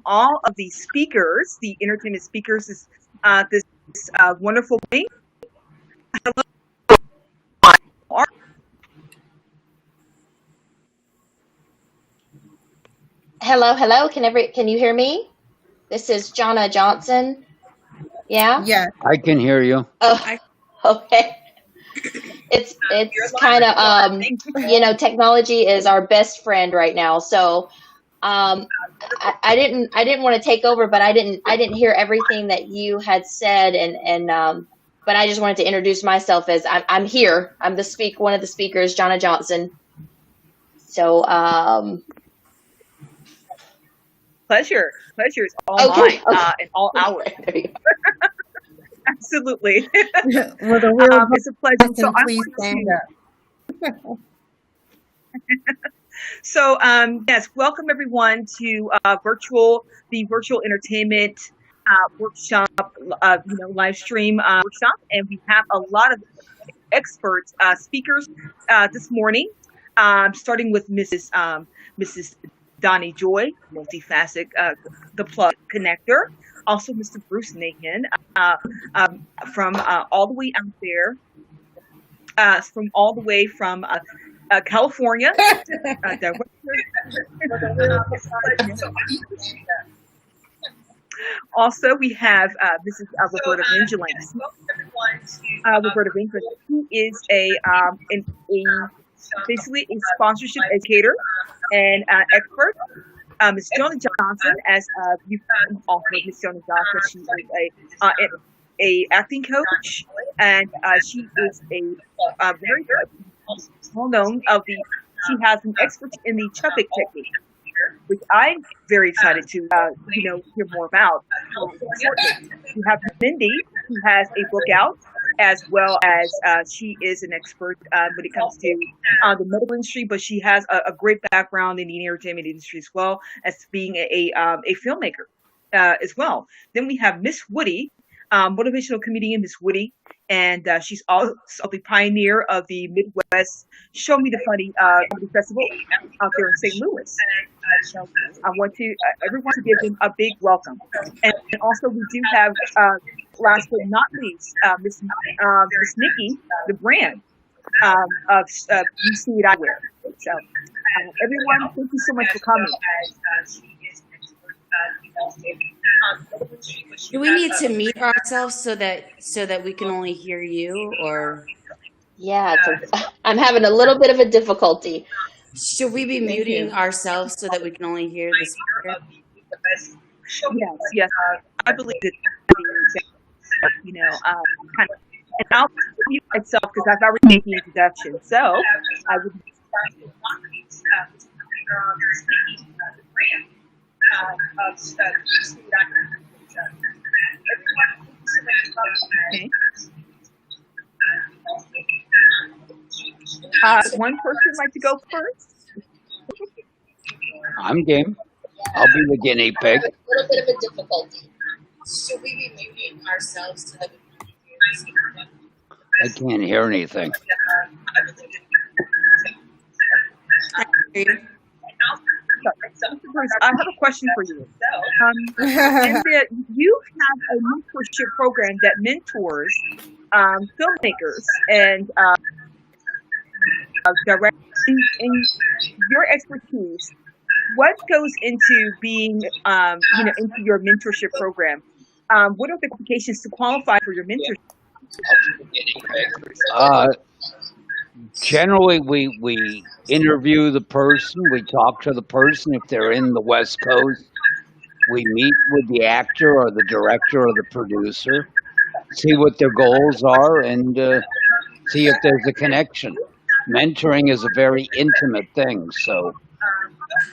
all of the speakers, the entertainment speakers, this wonderful thing. Hello, hello. Can you hear me? This is Jonna Johnson. Yeah? Yeah. I can hear you. Oh, okay. It's kind of technology is our best friend right now. So I didn't want to take over, but I didn't hear everything that you had said, and but I just wanted to introduce myself as I'm here. I'm one of the speakers, Jonna Johnson. So Pleasure is all mine, and all ours. Absolutely. Well, the real it's a pleasure. So please stand up. So yes, welcome everyone to the virtual entertainment workshop, live stream workshop, and we have a lot of expert speakers this morning, starting with Mrs. Donnie Joy, multifaceted, the plug connector. Also, Mr. Bruce Nahan, from all the way out there, from California. Also, we have Mrs. Roberta Vingilantes. Roberta Vingilantes, who is basically a sponsorship educator and expert. Ms. Jonah Johnson, as you've all heard, Ms. Jonah Johnson, she is a acting coach, and she is a very well known she has an expertise in the Chupik technique, which I'm very excited to hear more about. We have Mindy, who has a book out, as well as she is an expert when it comes to the medical industry, but she has a great background in the entertainment industry as well as being a filmmaker as well. Then we have Miss Woody, motivational comedian Miss Woody, and she's also the pioneer of the Midwest Show Me the Funny Comedy Festival out there in St. Louis. So I want everyone to give them a big welcome. And also we do have, last but not least, Miss Nikki, the brand of You See It Eyewear. So everyone, thank you so much for coming. Do we need to mute ourselves so that we can only hear you, or? Yeah, I'm having a little bit of a difficulty. Should we be muting ourselves so that we can only hear the speaker? Yes. I believe that, kind of, and I'll mute myself because I've already made the introduction. So I would. Okay. One person like to go first? I'm game. I'll be the guinea pig. A little bit of a difficulty. Should we be muting ourselves so that we can hear the speaker? I can't hear anything. I have a question for you. You have a mentorship program that mentors filmmakers and directors. In your expertise, what goes into being, into your mentorship program? What are the qualifications to qualify for your mentorship? Generally, we interview the person. We talk to the person. If they're in the West Coast, we meet with the actor or the director or the producer, see what their goals are, and see if there's a connection. Mentoring is a very intimate thing. So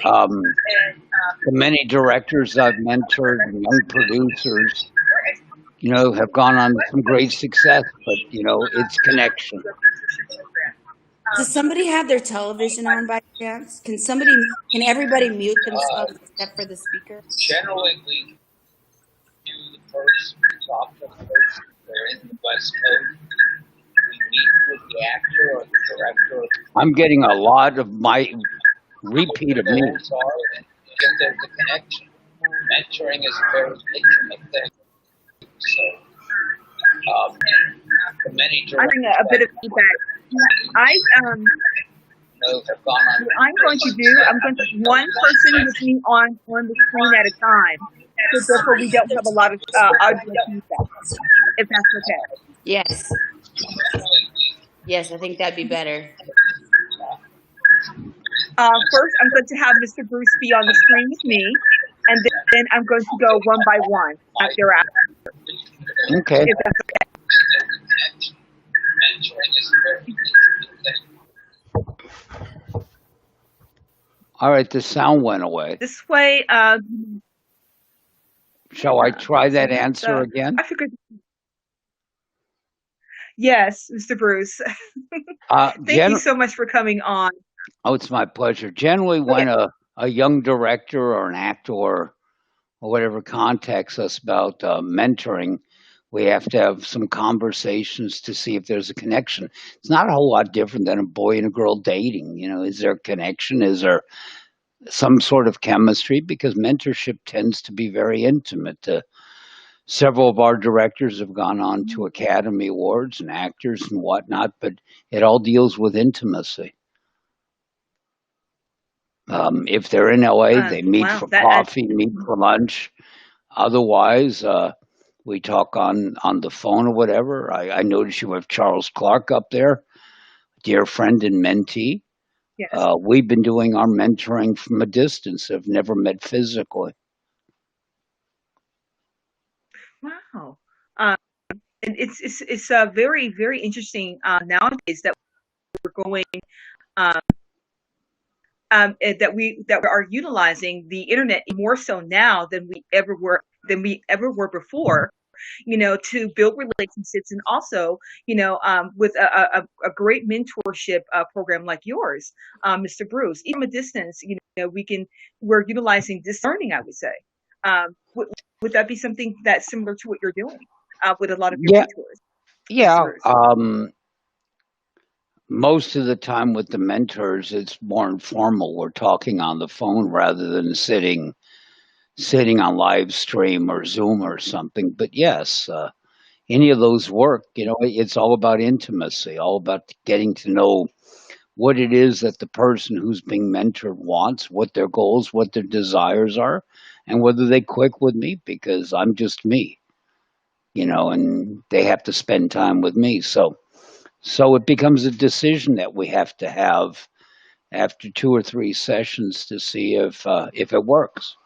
the many directors I've mentored, young producers, have gone on to some great success, but, it's connection. Does somebody have their television on by chance? Can everybody mute themselves except for the speaker? Generally, we do the person, talk to the person, they're in the West Coast. We meet with the actor or the director. I'm getting a lot of my repeat of me. If there's a connection. mentoring is a very intimate thing. So, many I'm bringing a bit of feedback. have gone on. What I'm going to do, I'm going to put one person with me on the screen at a time. So therefore we don't have a lot of audio feedback, if that's okay. Yes. Yes, I think that'd be better. First, I'm going to have Mr. Bruce be on the screen with me, and then I'm going to go one by one thereafter. Okay. If that's okay. All right, the sound went away. This way, Shall I try that answer again? I figured. Yes, Mr. Bruce. Thank you so much for coming on. Oh, it's my pleasure. Generally, when a young director or an actor or whatever contacts us about mentoring, we have to have some conversations to see if there's a connection. It's not a whole lot different than a boy and a girl dating. You know, is there a connection? Is there some sort of chemistry? Because mentorship tends to be very intimate. Several of our directors have gone on to Academy Awards and actors and whatnot, but it all deals with intimacy. If they're in LA, they meet for coffee, meet for lunch. Otherwise, we talk on the phone or whatever. I notice you have Charles Clark up there, dear friend and mentee. Yes. We've been doing our mentoring from a distance. Have never met physically. Wow. It's very, very interesting nowadays that we're going that we are utilizing the internet more so now than we ever were before, you know, to build relationships, and also, you know, with a great mentorship program like yours, Mr. Bruce. Even a distance, you know, we're utilizing this learning, I would say. Would that be something that's similar to what you're doing with a lot of your mentors? Yeah. Most of the time with the mentors, it's more informal. We're talking on the phone rather than sitting on live stream or Zoom or something. But yes, any of those work. You know, it's all about intimacy, all about getting to know what it is that the person who's being mentored wants, what their goals, what their desires are, and whether they click with me, because I'm just me, you know, and they have to spend time with me. So it becomes a decision that we have to have after 2 or 3 sessions to see if it works.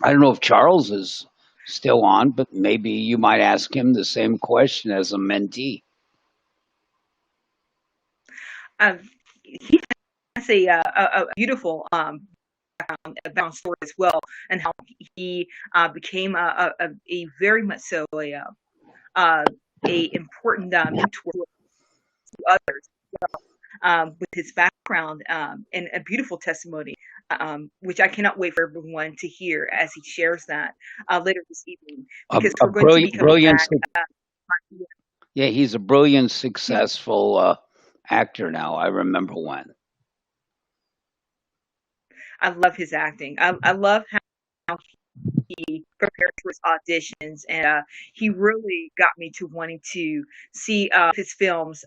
I don't know if Charles is still on, but maybe you might ask him the same question as a mentee. He has a beautiful background story as well, and how he became a very much so a important mentor to others with his background, and a beautiful testimony, which I cannot wait for everyone to hear as he shares that later this evening, because we're going to be coming back. Yeah, he's a brilliant, successful actor now. I remember when. I love his acting. I love how he prepared for his auditions, and he really got me to wanting to see his films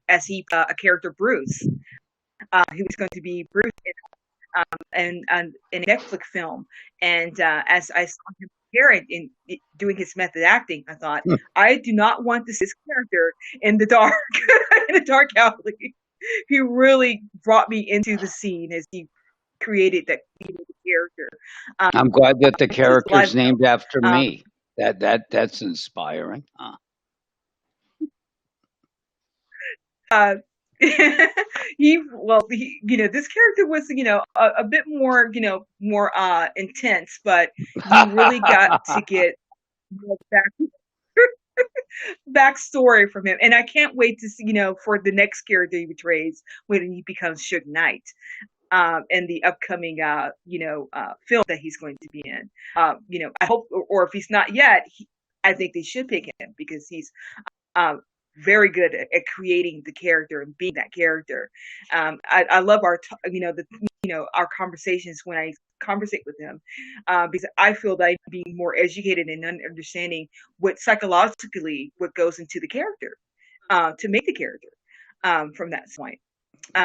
as a character Bruce. He was going to be Bruce in a Netflix film, and as I saw him in doing his method acting, I thought, I do not want this character in the dark, in a dark alley. He really brought me into the scene as he created that character. I'm glad that the character's named after me. That's inspiring. This character was, a bit more, more intense, but you really got to get backstory from him, and I can't wait to see, for the next character he portrays when he becomes Suge Knight, and the upcoming, film that he's going to be in. I hope, or if he's not yet, I think they should pick him because he's very good at creating the character and being that character. I love the our conversations when I conversate with him, because I feel that I'm being more educated and understanding what psychologically what goes into the character, to make the character, from that point.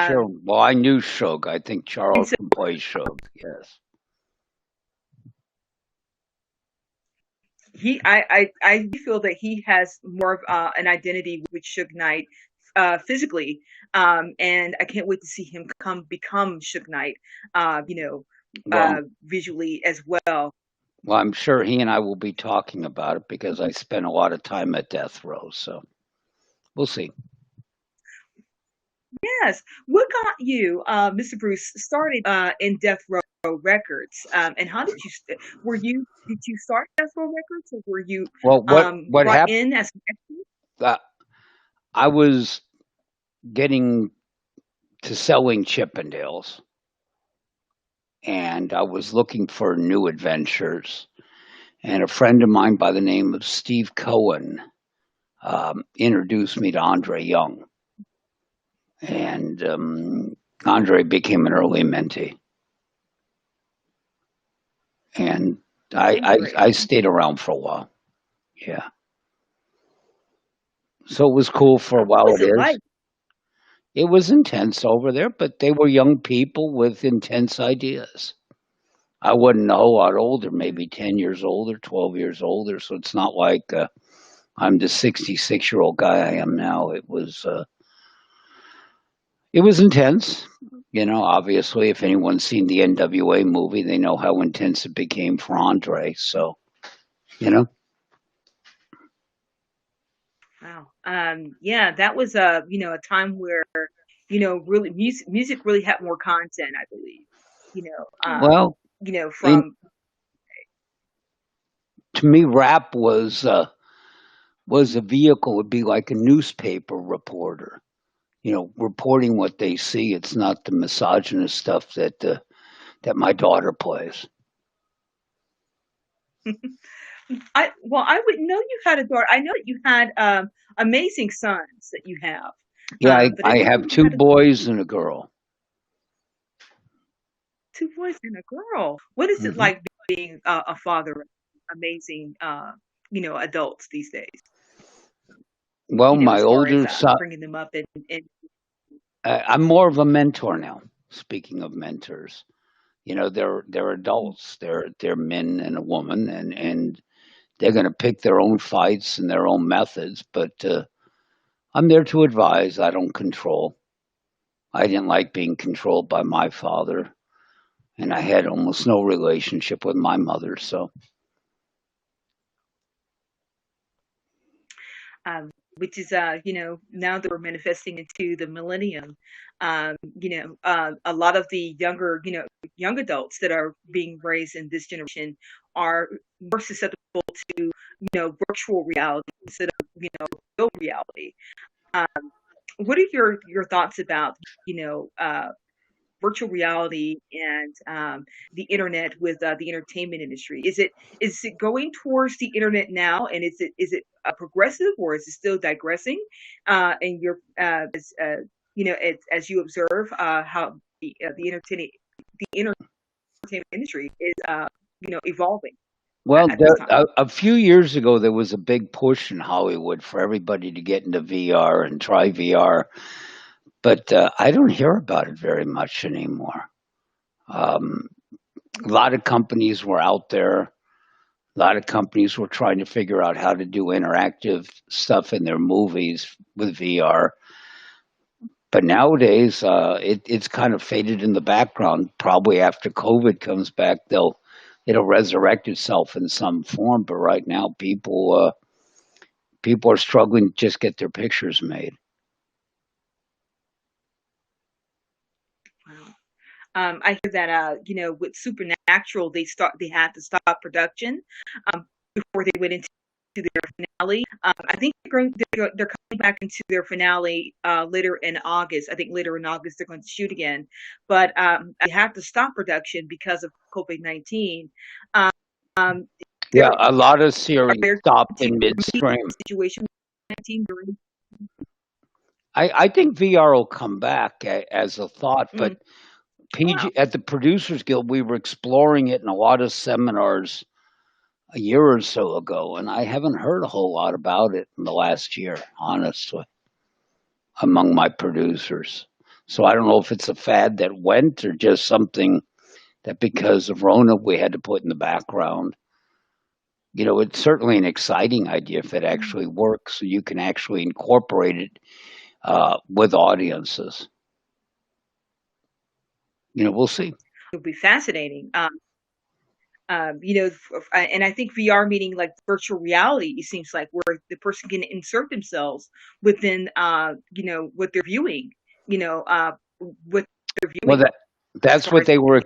Sure. Well, I knew Shug. I think And Charles so can play Shug. Yes. I feel that he has more of an identity with Suge Knight, physically, and I can't wait to see him become Suge Knight, Well, visually as well. well, I'm sure he and I will be talking about it because I spent a lot of time at death row. So we'll see. Yes. What got you, Mr. Bruce, started in Death Row Records, and how did you did you start Death Row Records, or were you Well, what brought happened? in as an extra? I was getting to selling Chippendales, and I was looking for new adventures. And a friend of mine by the name of Steve Cohen introduced me to Andre Young, and Andre became an early mentee, and I Great. stayed around for a while. Yeah, so it was cool for a What while. was It it is. like? It was intense over there, but they were young people with intense ideas. I wasn't a whole lot older, maybe 10 years older, 12 years older. So it's not like I'm the 66-year-old guy I am now. It was intense. Obviously, if anyone's seen the NWA movie, they know how intense it became for Andre. So, you know, Wow. Yeah, that was a time where, really music really had more content, I believe. You know, well, in, from to me, rap was a vehicle. It'd be like a newspaper reporter, reporting what they see. It's not the misogynist stuff that my daughter plays. I wouldn't know you had a daughter. I know that you had amazing sons that you have. Yeah, But I I didn't know have you two had boys and a girl. two boys and a girl. What is it Hmm. like being a father of amazing, adults these days? Well, my As far as older son, bringing them up and I'm more of a mentor now. Speaking of mentors, they're adults. They're men and a woman, and they're going to pick their own fights and their own methods. But I'm there to advise. I don't control. I didn't like being controlled by my father, and I had almost no relationship with my mother. So, which is now that we're manifesting into the millennium, a lot of the younger young adults that are being raised in this generation are more susceptible to virtual reality instead of real reality. um, what are your thoughts about virtual reality and the internet with the entertainment industry? Is it going towards the internet now, and is it progressive, or is it still digressing? And your as you observe how the entertainment industry is evolving well, at this time. a few years ago, there was a big push in Hollywood for everybody to get into VR and try VR, but I don't hear about it very much anymore. Um, a lot of companies were out there. A lot of companies were trying to figure out how to do interactive stuff in their movies with VR. But nowadays, it's kind of faded in the background. Probably after COVID comes back, it'll resurrect itself in some form. But right now, people are struggling to just get their pictures made. Wow. I hear that with Supernatural, they had to stop production before they went into their finale. I think they're coming back into their finale later in August. I think later in August they're going to shoot again, but they have to stop production because of COVID-19. Um, Yeah, there a lot of are series there stopped to in remedy midstream. the situation with 19 during. I think VR will come back as a thought, but Mm, at the Producers Guild, we were exploring it in a lot of seminars a year or so ago, and I haven't heard a whole lot about it in the last year, honestly, among my producers. So I don't know if it's a fad that went or just something that because of Rona we had to put in the background. It's certainly an exciting idea if it actually works, so you can actually incorporate it with audiences. We'll see. It'll be fascinating. And I think VR meaning like virtual reality, it seems like, where the person can insert themselves within, what they're viewing, what they're viewing. Well, that's what they were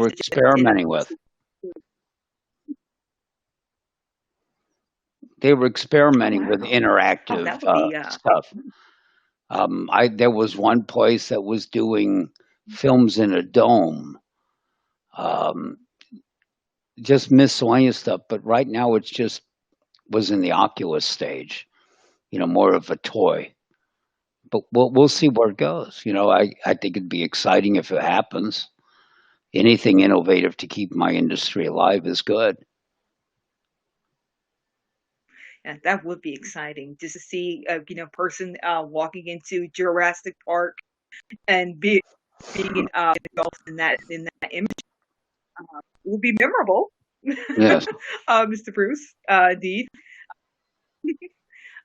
experimenting with. They were experimenting with interactive stuff. There was one place that was doing films in a dome, just miscellaneous stuff. But right now, it's just was in the Oculus stage, more of a toy. But we'll see where it goes. I think it'd be exciting if it happens. Anything innovative to keep my industry alive is good. Yeah, that would be exciting, just to see a person walking into Jurassic Park and being engulfed in that image. It will be memorable. Yes. Mr. Bruce, indeed.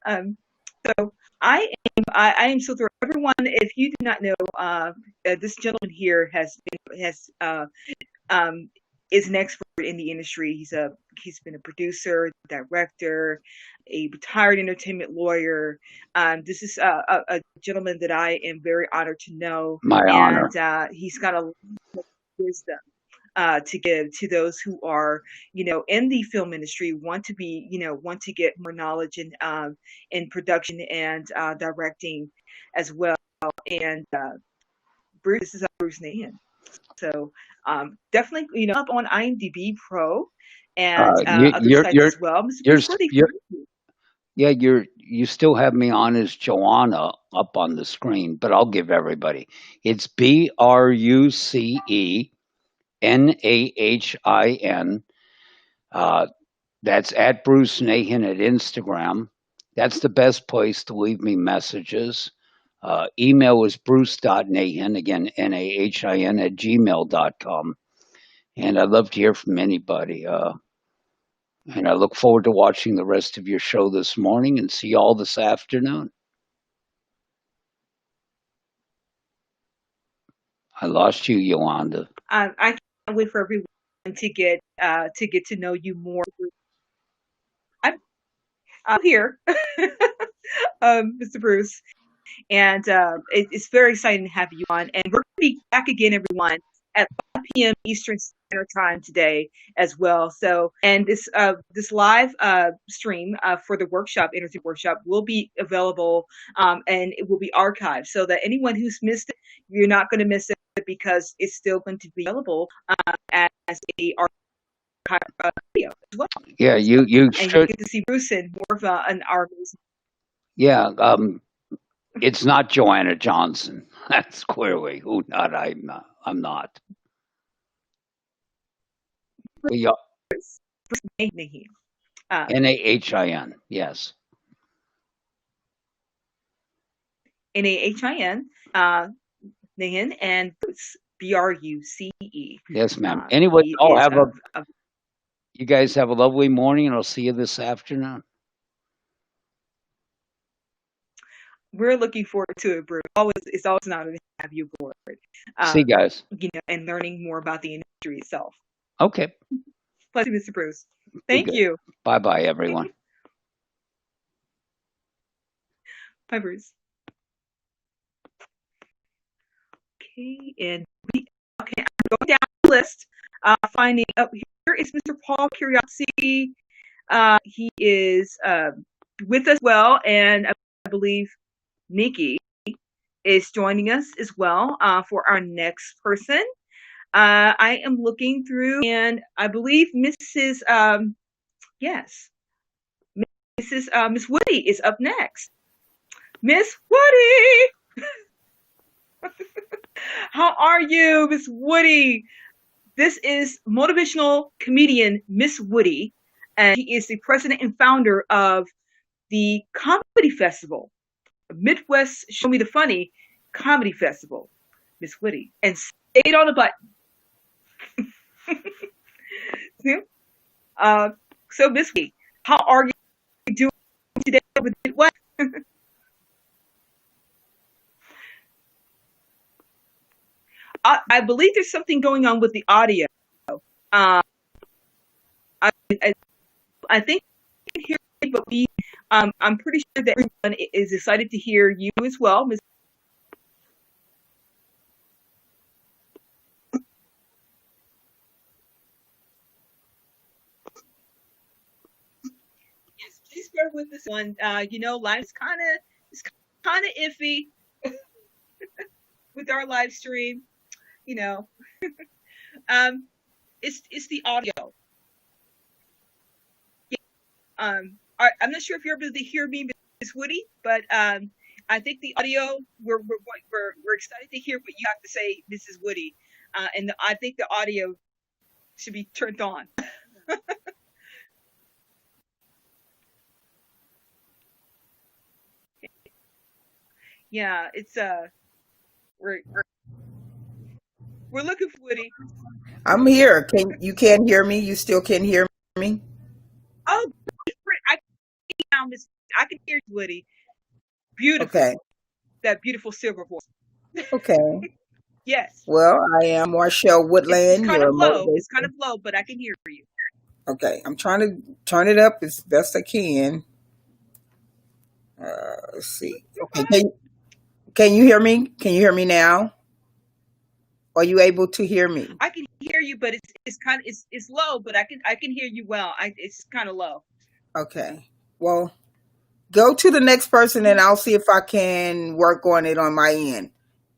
So I am so thrilled. Everyone, if you do not know, this gentleman here is an expert in the industry. He's been a producer, director, a retired entertainment lawyer. This is a gentleman that I am very honored to know. My honor. And he's got a lot of wisdom to give to those who are, in the film industry, want to get more knowledge in production and directing as well. And this is Bruce Nahan. So definitely, up on IMDb Pro and other sites as well. Yeah, you still have me on as Joanna up on the screen, but I'll give everybody. It's BruceNahan. That's at Bruce Nahan at Instagram. That's the best place to leave me messages. Email is bruce.nahan, again, Nahin, at gmail.com. And I'd love to hear from anybody. And I look forward to watching the rest of your show this morning and see you all this afternoon. I lost you, Yolanda. I can't wait for everyone to get to know you more. I'm here, Mr. Bruce, and it's very exciting to have you on. And we're going to be back again, everyone, at 5 p.m. Eastern Standard Time today as well. So, and this live stream for the entertainment workshop, will be available, and it will be archived, so that anyone who's missed it, you're not going to miss it, because it's still going to be available as a archive video as well. Yeah, you and should get to see Bruce in more of an our amazing. Yeah, it's not Joanna Johnson. That's clearly who not. I'm not. We are Bruce Nahan. Nahin. Yes. Nahin. Nahan, and Bruce, Bruce. Yes, ma'am. Anyway, you guys have a lovely morning, and I'll see you this afternoon. We're looking forward to it, Bruce. It's always an honor to have you aboard. See you guys. And learning more about the industry itself. Okay. Pleasure, Mr. Bruce. Thank you. Bye-bye, everyone. Bye, Bruce. Okay, and I'm going down the list, finding up here is Mr. Paul Curiosity. He is with us well, and I believe Nikki is joining us as well for our next person. I am looking through, and I believe Miss Woody is up next. Miss Woody! How are you, Miss Woody? This is motivational comedian Miss Woody, and she is the president and founder of the Comedy Festival, Midwest Show Me the Funny Comedy Festival. Miss Woody, and say it on the button. So Miss Woody, how are you doing today with Midwest? I believe there's something going on with the audio. I, I think you can hear me, but I'm pretty sure that everyone is excited to hear you as well, Ms. Yes, please bear with this one. Live is kind of iffy with our live stream. It's the audio. I'm not sure if you're able to hear me, Ms. Woody, but I think the audio. We're excited to hear what you have to say, Mrs. Woody, and I think the audio should be turned on. Yeah, it's we're looking for Woody. I'm here. You can't hear me? You still can hear me? Oh, I can hear you, Woody. Beautiful. Okay. That beautiful silver voice. Okay. Yes. Well, I am Marshall Woodland. It's kind of low. It's kind of low, but I can hear you. Okay. I'm trying to turn it up as best I can. Let's see. Okay. Can you hear me? Can you hear me now? Are you able to hear me? I can hear you, but it's low, but I can hear you well. It's kind of low. Okay. Well, go to the next person and I'll see if I can work on it on my end.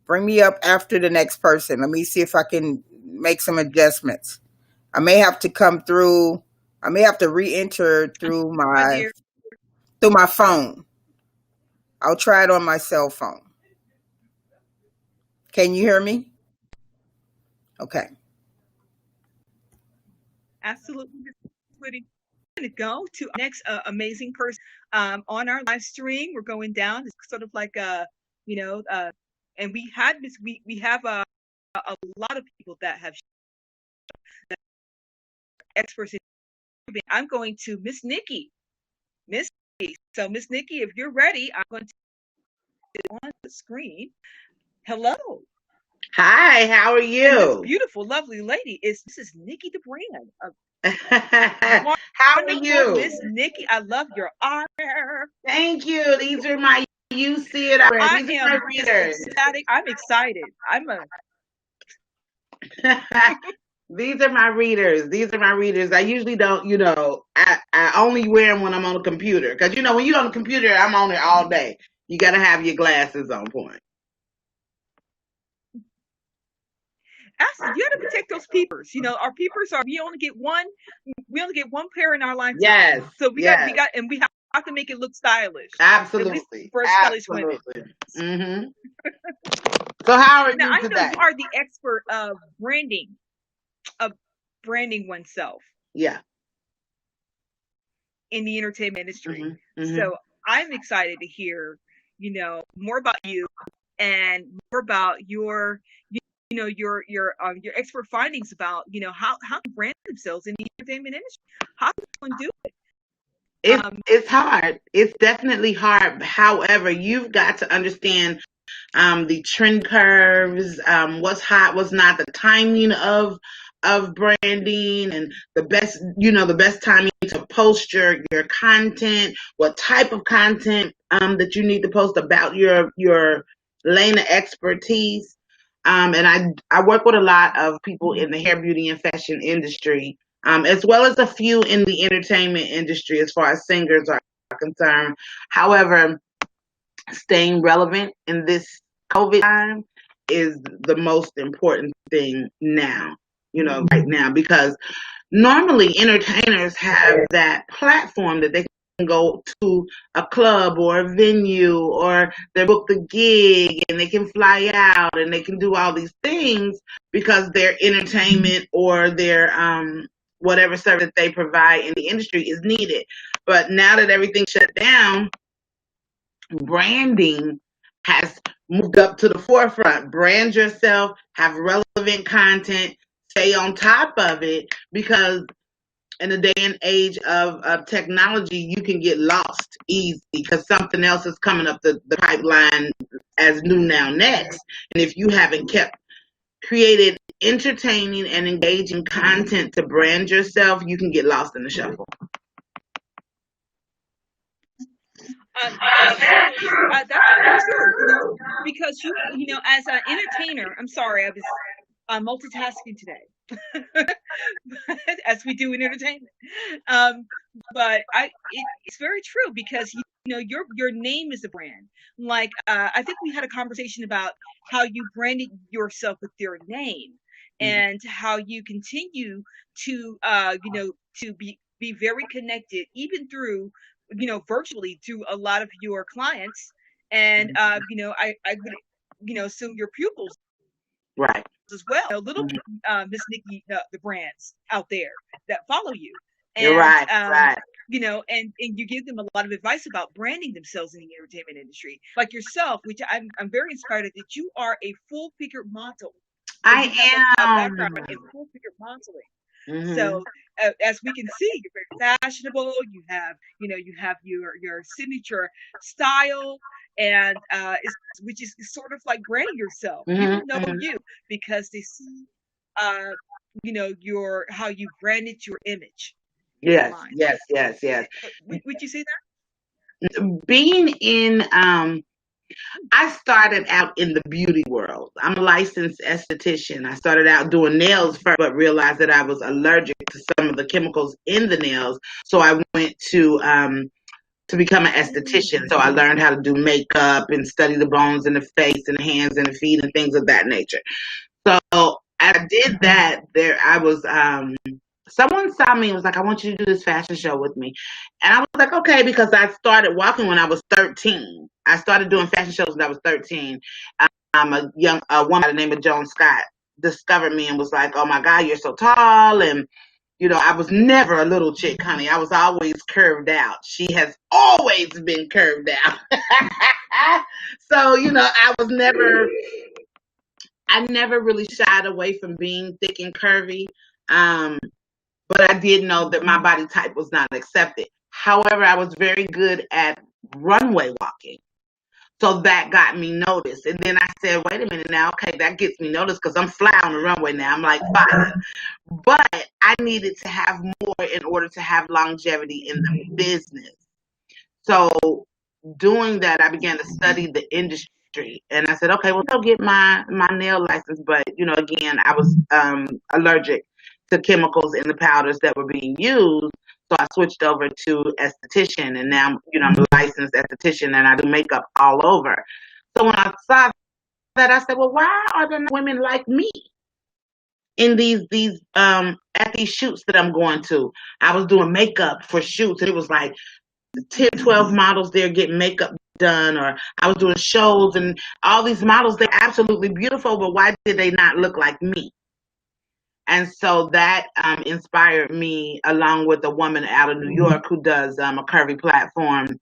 Bring me up after the next person. Let me see if I can make some adjustments. I may have to come through. I may have to re-enter through my phone. I'll try it on my cell phone. Can you hear me? Okay. Absolutely. We're going to go to our next amazing person on our live stream. We're going down. It's sort of like and we have a lot of people that have experts in. I'm going to Miss Nikki. So Miss Nikki, if you're ready, I'm going to on the screen. Hello. Hi, how are you? And this beautiful, lovely lady this is Nikki DeBrand. How are you? Miss Nikki, I love your honor. Thank you. These are my you see it. These are my readers. Ecstatic. I'm excited. These are my readers. I usually don't, I only wear them when I'm on the computer. Because, when you're on the computer, I'm on it all day. You got to have your glasses on point. You got to protect those peepers. Our peepers we only get one pair in our lifetime. Yes. So we have to make it look stylish. Absolutely. For stylish women. Mm-hmm. So how are you today? I know you are the expert of branding oneself. Yeah. In the entertainment industry. Mm-hmm. Mm-hmm. So I'm excited to hear, more about you and more about your expert findings about, how to brand themselves in the entertainment industry. How does one do it? It's hard. It's definitely hard. However, you've got to understand the trend curves, what's hot, what's not, the timing of branding, and the best timing to post your content, what type of content that you need to post about your lane of expertise. And I work with a lot of people in the hair, beauty, and fashion industry, as well as a few in the entertainment industry as far as singers are concerned. However, staying relevant in this COVID time is the most important thing now, right now, because normally entertainers have that platform that they go to a club or a venue, or they book the gig and they can fly out and they can do all these things because their entertainment or their whatever service that they provide in the industry is needed. But now that everything's shut down, branding has moved up to the forefront. Brand yourself, have relevant content, stay on top of it, because in the day and age of technology, you can get lost easy because something else is coming up the pipeline as new now next. And if you haven't created entertaining and engaging content to brand yourself, you can get lost in the shuffle. That's true, because as an entertainer, I'm sorry, I was multitasking today, as we do in entertainment. But it's very true, because your name is a brand. Like I think we had a conversation about how you branded yourself with your name, and how you continue to to be very connected, even through virtually, through a lot of your clients, and I would assume your pupils, right, as well. Little Miss Nikki, the brands out there that follow you, and you're right, right. And you give them a lot of advice about branding themselves in the entertainment industry, like yourself, which I'm very inspired that you are a full figure model. I am a background in full figure modeling. So as we can see, you're very fashionable. You have your signature style, and which is sort of like branding yourself. People know you because they see how you branded your image. Yes. Would you say that? Being in I started out in the beauty world. I'm a licensed esthetician. I started out doing nails first, but realized that I was allergic to some of the chemicals in the nails. So I went to become an esthetician. So I learned how to do makeup and study the bones in the face and the hands and the feet and things of that nature. So I did that. I was someone saw me and was like, I want you to do this fashion show with me. And I was like, okay, because I started walking when I was 13. I started doing fashion shows when I was 13. A woman by the name of Joan Scott discovered me and was like, oh my God, you're so tall. And, I was never a little chick, honey. I was always curved out. She has always been curved out. So, I never really shied away from being thick and curvy. But I did know that my body type was not accepted. However, I was very good at runway walking. So that got me noticed. And then I said, wait a minute now, okay, that gets me noticed because I'm fly on the runway now. I'm like fire. But I needed to have more in order to have longevity in the business. So doing that, I began to study the industry. And I said, okay, well, I'll get my nail license. But, again, I was allergic to chemicals in the powders that were being used. So I switched over to esthetician, and now, I'm a licensed esthetician and I do makeup all over. So when I saw that, I said, well, why are there not women like me in these at these shoots that I'm going to? I was doing makeup for shoots, and it was like 10, 12 models there getting makeup done, or I was doing shows, and all these models, they're absolutely beautiful, but why did they not look like me? And so that inspired me, along with a woman out of New York who does a curvy platform.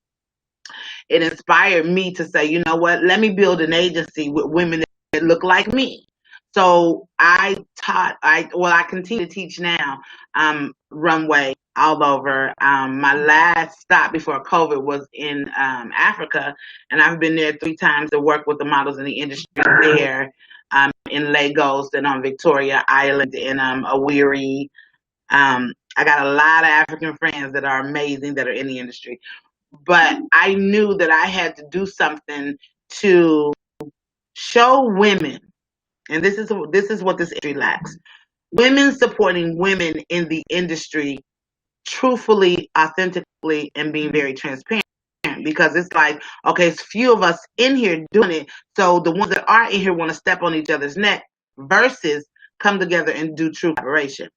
It inspired me to say, you know what, let me build an agency with women that look like me. So I continue to teach now runway all over. My last stop before COVID was in Africa, and I've been there 3 times to work with the models in the industry there. In Lagos and on Victoria Island in Owerri. I got a lot of African friends that are amazing that are in the industry. But I knew that I had to do something to show women, and this is what this industry lacks. Women supporting women in the industry truthfully, authentically, and being very transparent. Because it's like, okay, it's few of us in here doing it, so the ones that are in here want to step on each other's neck versus come together and do true collaboration.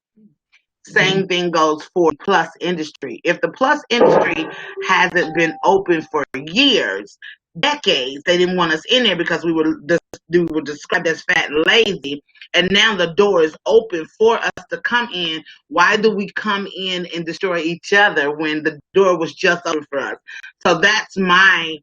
Same thing goes for plus industry. If the plus industry hasn't been open for years, decades, they didn't want us in there because we were described as fat and lazy. And now the door is open for us to come in. Why do we come in and destroy each other when the door was just open for us? So that's my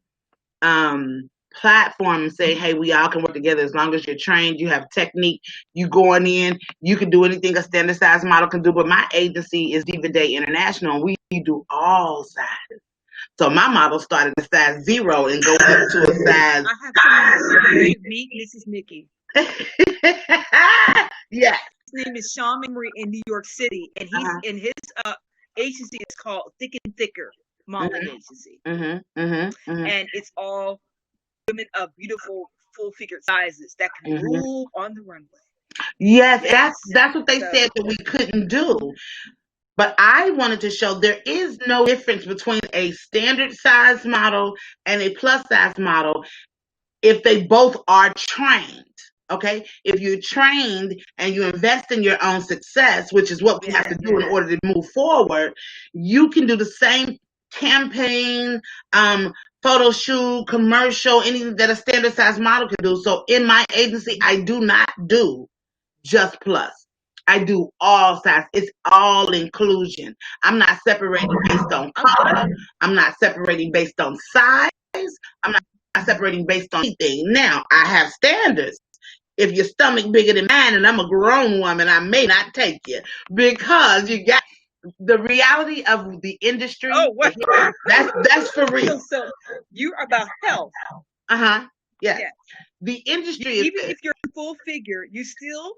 platform, and say, hey, we all can work together as long as you're trained, you have technique, you going in, you can do anything a standard size model can do. But my agency is Diva Day International, and we do all sizes. So my model started at size 0 and go up to a size. I have someone to meet. This is Nikki. Yes. His name is Sean Memory in New York City, and he's in his agency is called Thick and Thicker Modeling Agency, and it's all women of beautiful full-figured sizes that can move on the runway. Yes, that's what they said that we couldn't do. But I wanted to show there is no difference between a standard size model and a plus size model if they both are trained. Okay, if you're trained and you invest in your own success, which is what we have to do in order to move forward, you can do the same campaign, photo shoot, commercial, anything that a standard size model can do. So in my agency, I do not do just plus. I do all size. It's all inclusion. I'm not separating based on color. I'm not separating based on size. I'm not separating based on anything. Now, I have standards. If your stomach bigger than mine and I'm a grown woman, I may not take you, because you got the reality of the industry. Oh, what? That's for real. So you're about health. Yes. The industry is, even if you're full figure, you still,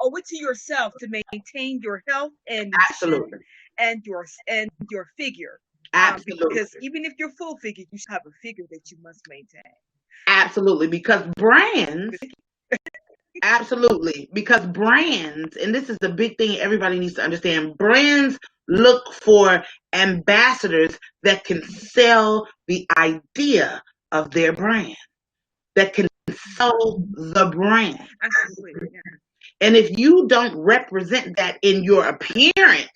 owe it to yourself to maintain your health and absolutely and your figure. Absolutely. Because even if you're full figure, you should have a figure that you must maintain. Absolutely, because brands. Absolutely, because brands, and this is the big thing everybody needs to understand, brands look for ambassadors that can sell the idea of their brand, that can sell the brand. Absolutely, yeah. And if you don't represent that in your appearance,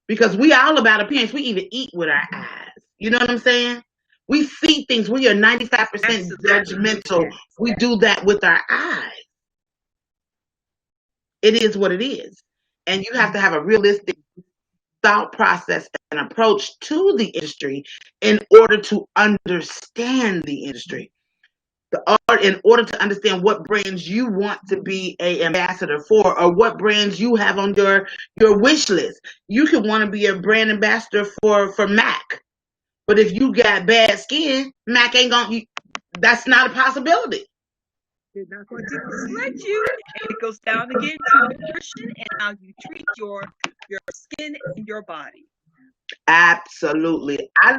because we all about appearance, we even eat with our eyes. You know what I'm saying? We see things. We are 95% judgmental. Yes. We do that with our eyes. It is what it is. And you have to have a realistic thought process and approach to the industry in order to understand the industry. In order to understand what brands you want to be an ambassador for, or what brands you have on your wish list. You could want to be a brand ambassador for MAC. But if you got bad skin, MAC ain't gonna, that's not a possibility. They're not going to select you. And it goes down again to nutrition and how you treat your skin and your body. Absolutely. I've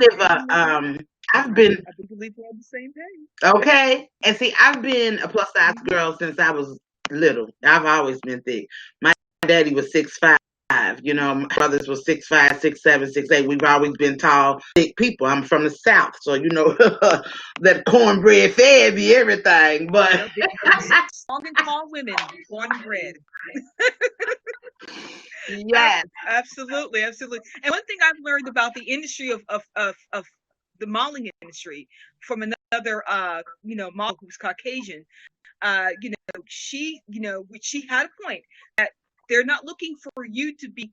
been believing on the same thing. Okay. And see, I've been a plus size girl since I was little. I've always been thick. My daddy was 6'5". My brothers were 6'5", 6'7", 6'8". We've always been tall, thick people. I'm from the South, so that cornbread fed me everything. But strong and tall women, born and bred. Yes, absolutely. And one thing I've learned about the industry of the modeling industry from another model who's Caucasian, she had a point that they're not looking for you to be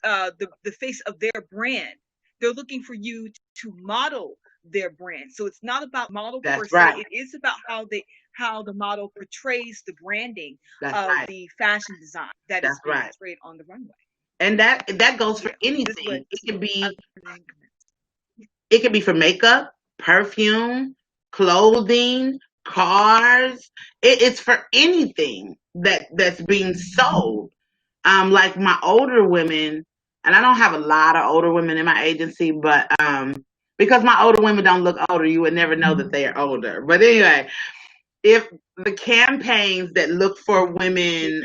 the face of their brand. They're looking for you to model their brand. So it's not about model per se. It is about how the model portrays the branding of the fashion design that is portrayed on the runway. And that goes for anything. It could be for makeup, perfume, clothing, cars. It's for anything that's being sold. Like my older women, and I don't have a lot of older women in my agency, but because my older women don't look older, you would never know that they are older. But anyway, if the campaigns that look for women,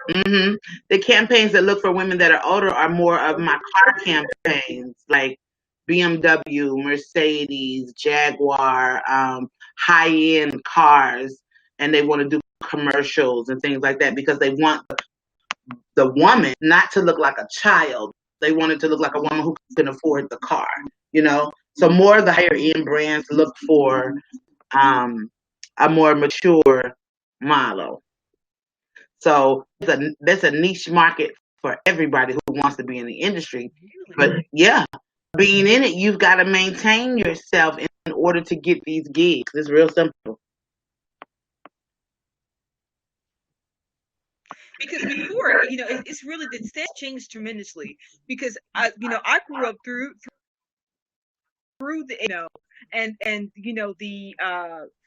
the campaigns that look for women that are older are more of my car campaigns, like BMW, Mercedes, Jaguar, high-end cars, and they want to do commercials and things like that because they want the woman not to look like a child. They wanted to look like a woman who can afford the car, you know? So more of the higher end brands look for a more mature model. So there's a niche market for everybody who wants to be in the industry. But yeah, being in it, you've got to maintain yourself in order to get these gigs. It's real simple. Because before, it's really the stats changed tremendously. Because I grew up through the and the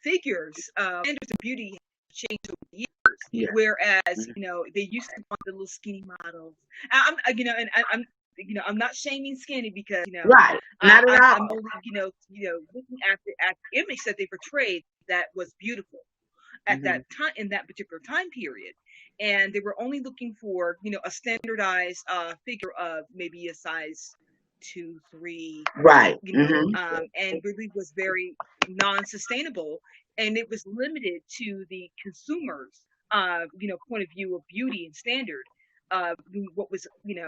figures standards of beauty have changed over the years. Yeah. Whereas they used to want the little skinny models. I'm not shaming skinny because Right, not at all. I'm only looking at the image that they portrayed that was beautiful at that time, in that particular time period. And they were only looking for a standardized figure of maybe a size 2, 3, right, and really was very non-sustainable, and it was limited to the consumers point of view of beauty and standard, what was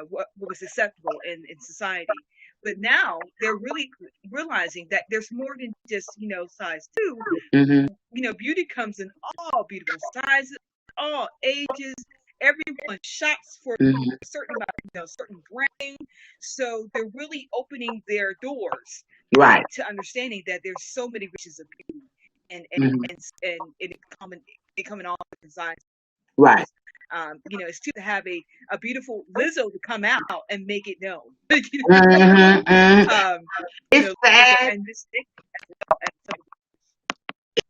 what was acceptable in society. But now they're really realizing that there's more than just size 2. Beauty comes in all beautiful sizes, all ages. Everyone shops for a certain amount, certain brand. So they're really opening their doors, right, to understanding that there's so many riches of beauty, and it come in all different sizes. right. It's to have a beautiful Lizzo to come out and make it known. It's sad. And this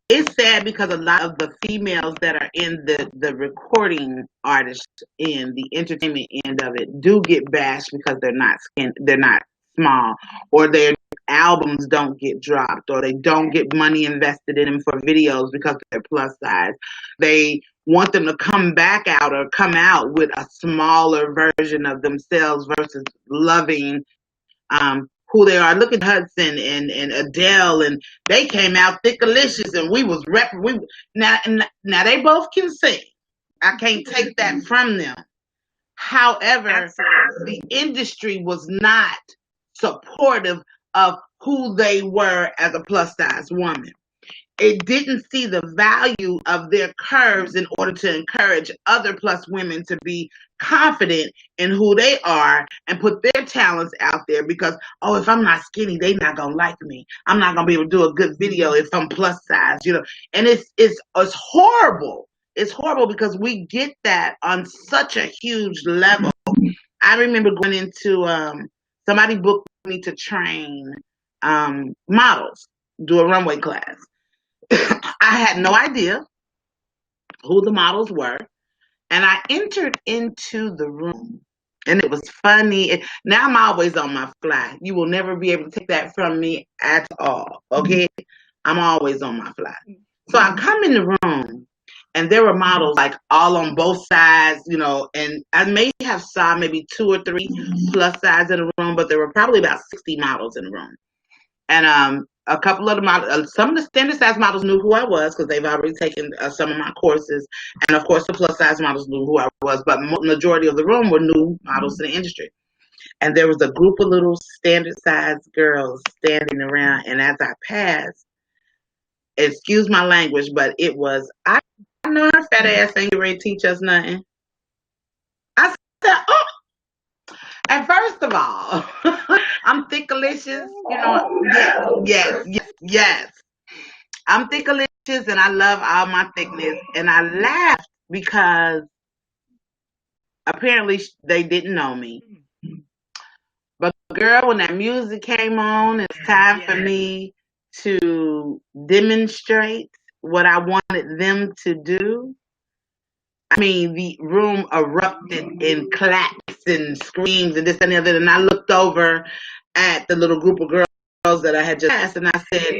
It's sad because a lot of the females that are in the recording artists in the entertainment end of it do get bashed because they're not small, or their albums don't get dropped, or they don't get money invested in them for videos because they're plus size. They want them to come back out or come out with a smaller version of themselves versus loving who they are. Look at Hudson and Adele, and they came out thickalicious, and we was now they both can sing. I can't take that from them. However, the industry was not supportive of who they were as a plus size woman. It didn't see the value of their curves in order to encourage other plus women to be confident in who they are and put their talents out there, because, oh, if I'm not skinny, they not gonna like me. I'm not gonna be able to do a good video if I'm plus size, And it's horrible. It's horrible because we get that on such a huge level. I remember going into somebody booked me to train models, do a runway class. I had no idea who the models were, and I entered into the room, and it was funny. Now I'm always on my fly. You will never be able to take that from me at all, okay? I'm always on my fly. So I come in the room, and there were models like all on both sides, and I may have saw maybe 2 or 3 plus size in the room, but there were probably about 60 models in the room. And a couple of the models, some of the standard size models knew who I was because they've already taken some of my courses. And of course, the plus size models knew who I was, but majority of the room were new models in the industry. And there was a group of little standard size girls standing around. And as I passed, excuse my language, but it was, I know her fat ass ain't ready to teach us nothing. I said, oh. And first of all, I'm thickalicious, yes. I'm thickalicious, and I love all my thickness. And I laughed because apparently they didn't know me. But girl, when that music came on, it's time for me to demonstrate what I wanted them to do. I mean, the room erupted in claps and screams and this and the other. And I looked over at the little group of girls that I had just asked, and I said,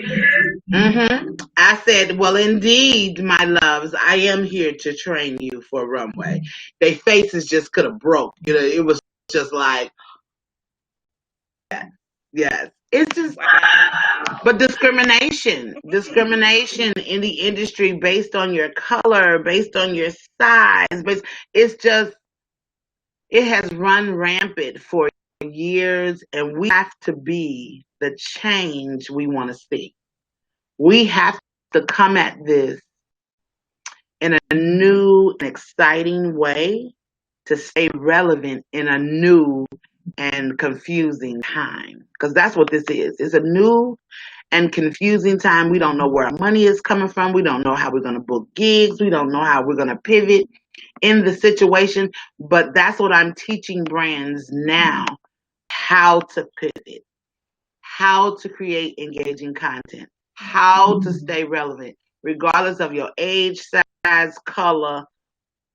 I said, well, indeed, my loves, I am here to train you for runway. Their faces just could have broke. It was just like, yes. It's just, but discrimination in the industry based on your color, based on your size, it's just It has run rampant for years, and we have to be the change we want to see. We have to come at this in a new and exciting way to stay relevant in a new and confusing time. Because that's what this is. It's a new and confusing time. We don't know where our money is coming from. We don't know how we're going to book gigs. We don't know how we're going to pivot in the situation. But that's what I'm teaching brands now, how to pivot, how to create engaging content, how to stay relevant, regardless of your age, size, color.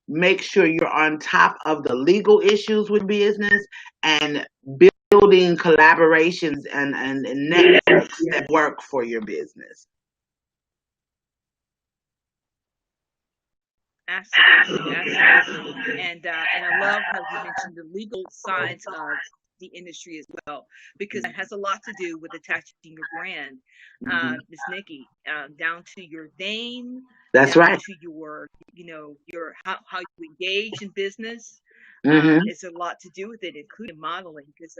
Make sure you're on top of the legal issues with business and building collaborations and networks that work for your business. Absolutely. And I love how you mentioned the legal sides of the industry as well, because that has a lot to do with attaching your brand, Miss Nikki, down to your name. That's down right. To your, your how you engage in business. It's a lot to do with it, including modeling, because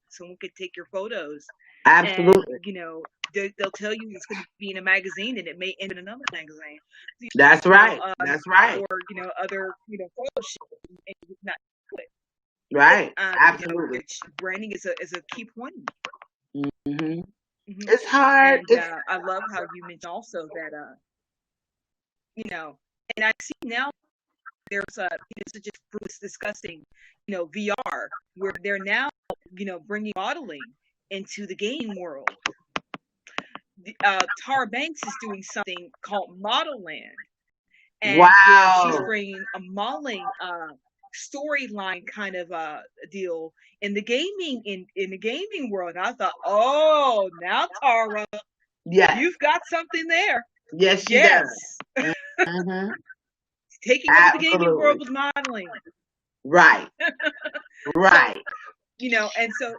someone could take your photos. Absolutely. And, they'll tell you it's going to be in a magazine, and it may end in another magazine. That's right. That's right. Or other photo shoots, and you not do it. Right. Absolutely. Branding is a key point. It's hard. And I love how you mentioned also that and I see now there's such a discussing VR, where they're now bringing modeling into the gaming world. Tara Banks is doing something called Model Land, and wow, she's bringing a modeling storyline kind of deal in the gaming in the gaming world. And I thought, oh, now Tara, you've got something there. Yes, she does. Taking over the gaming world with modeling. Right. Right. And so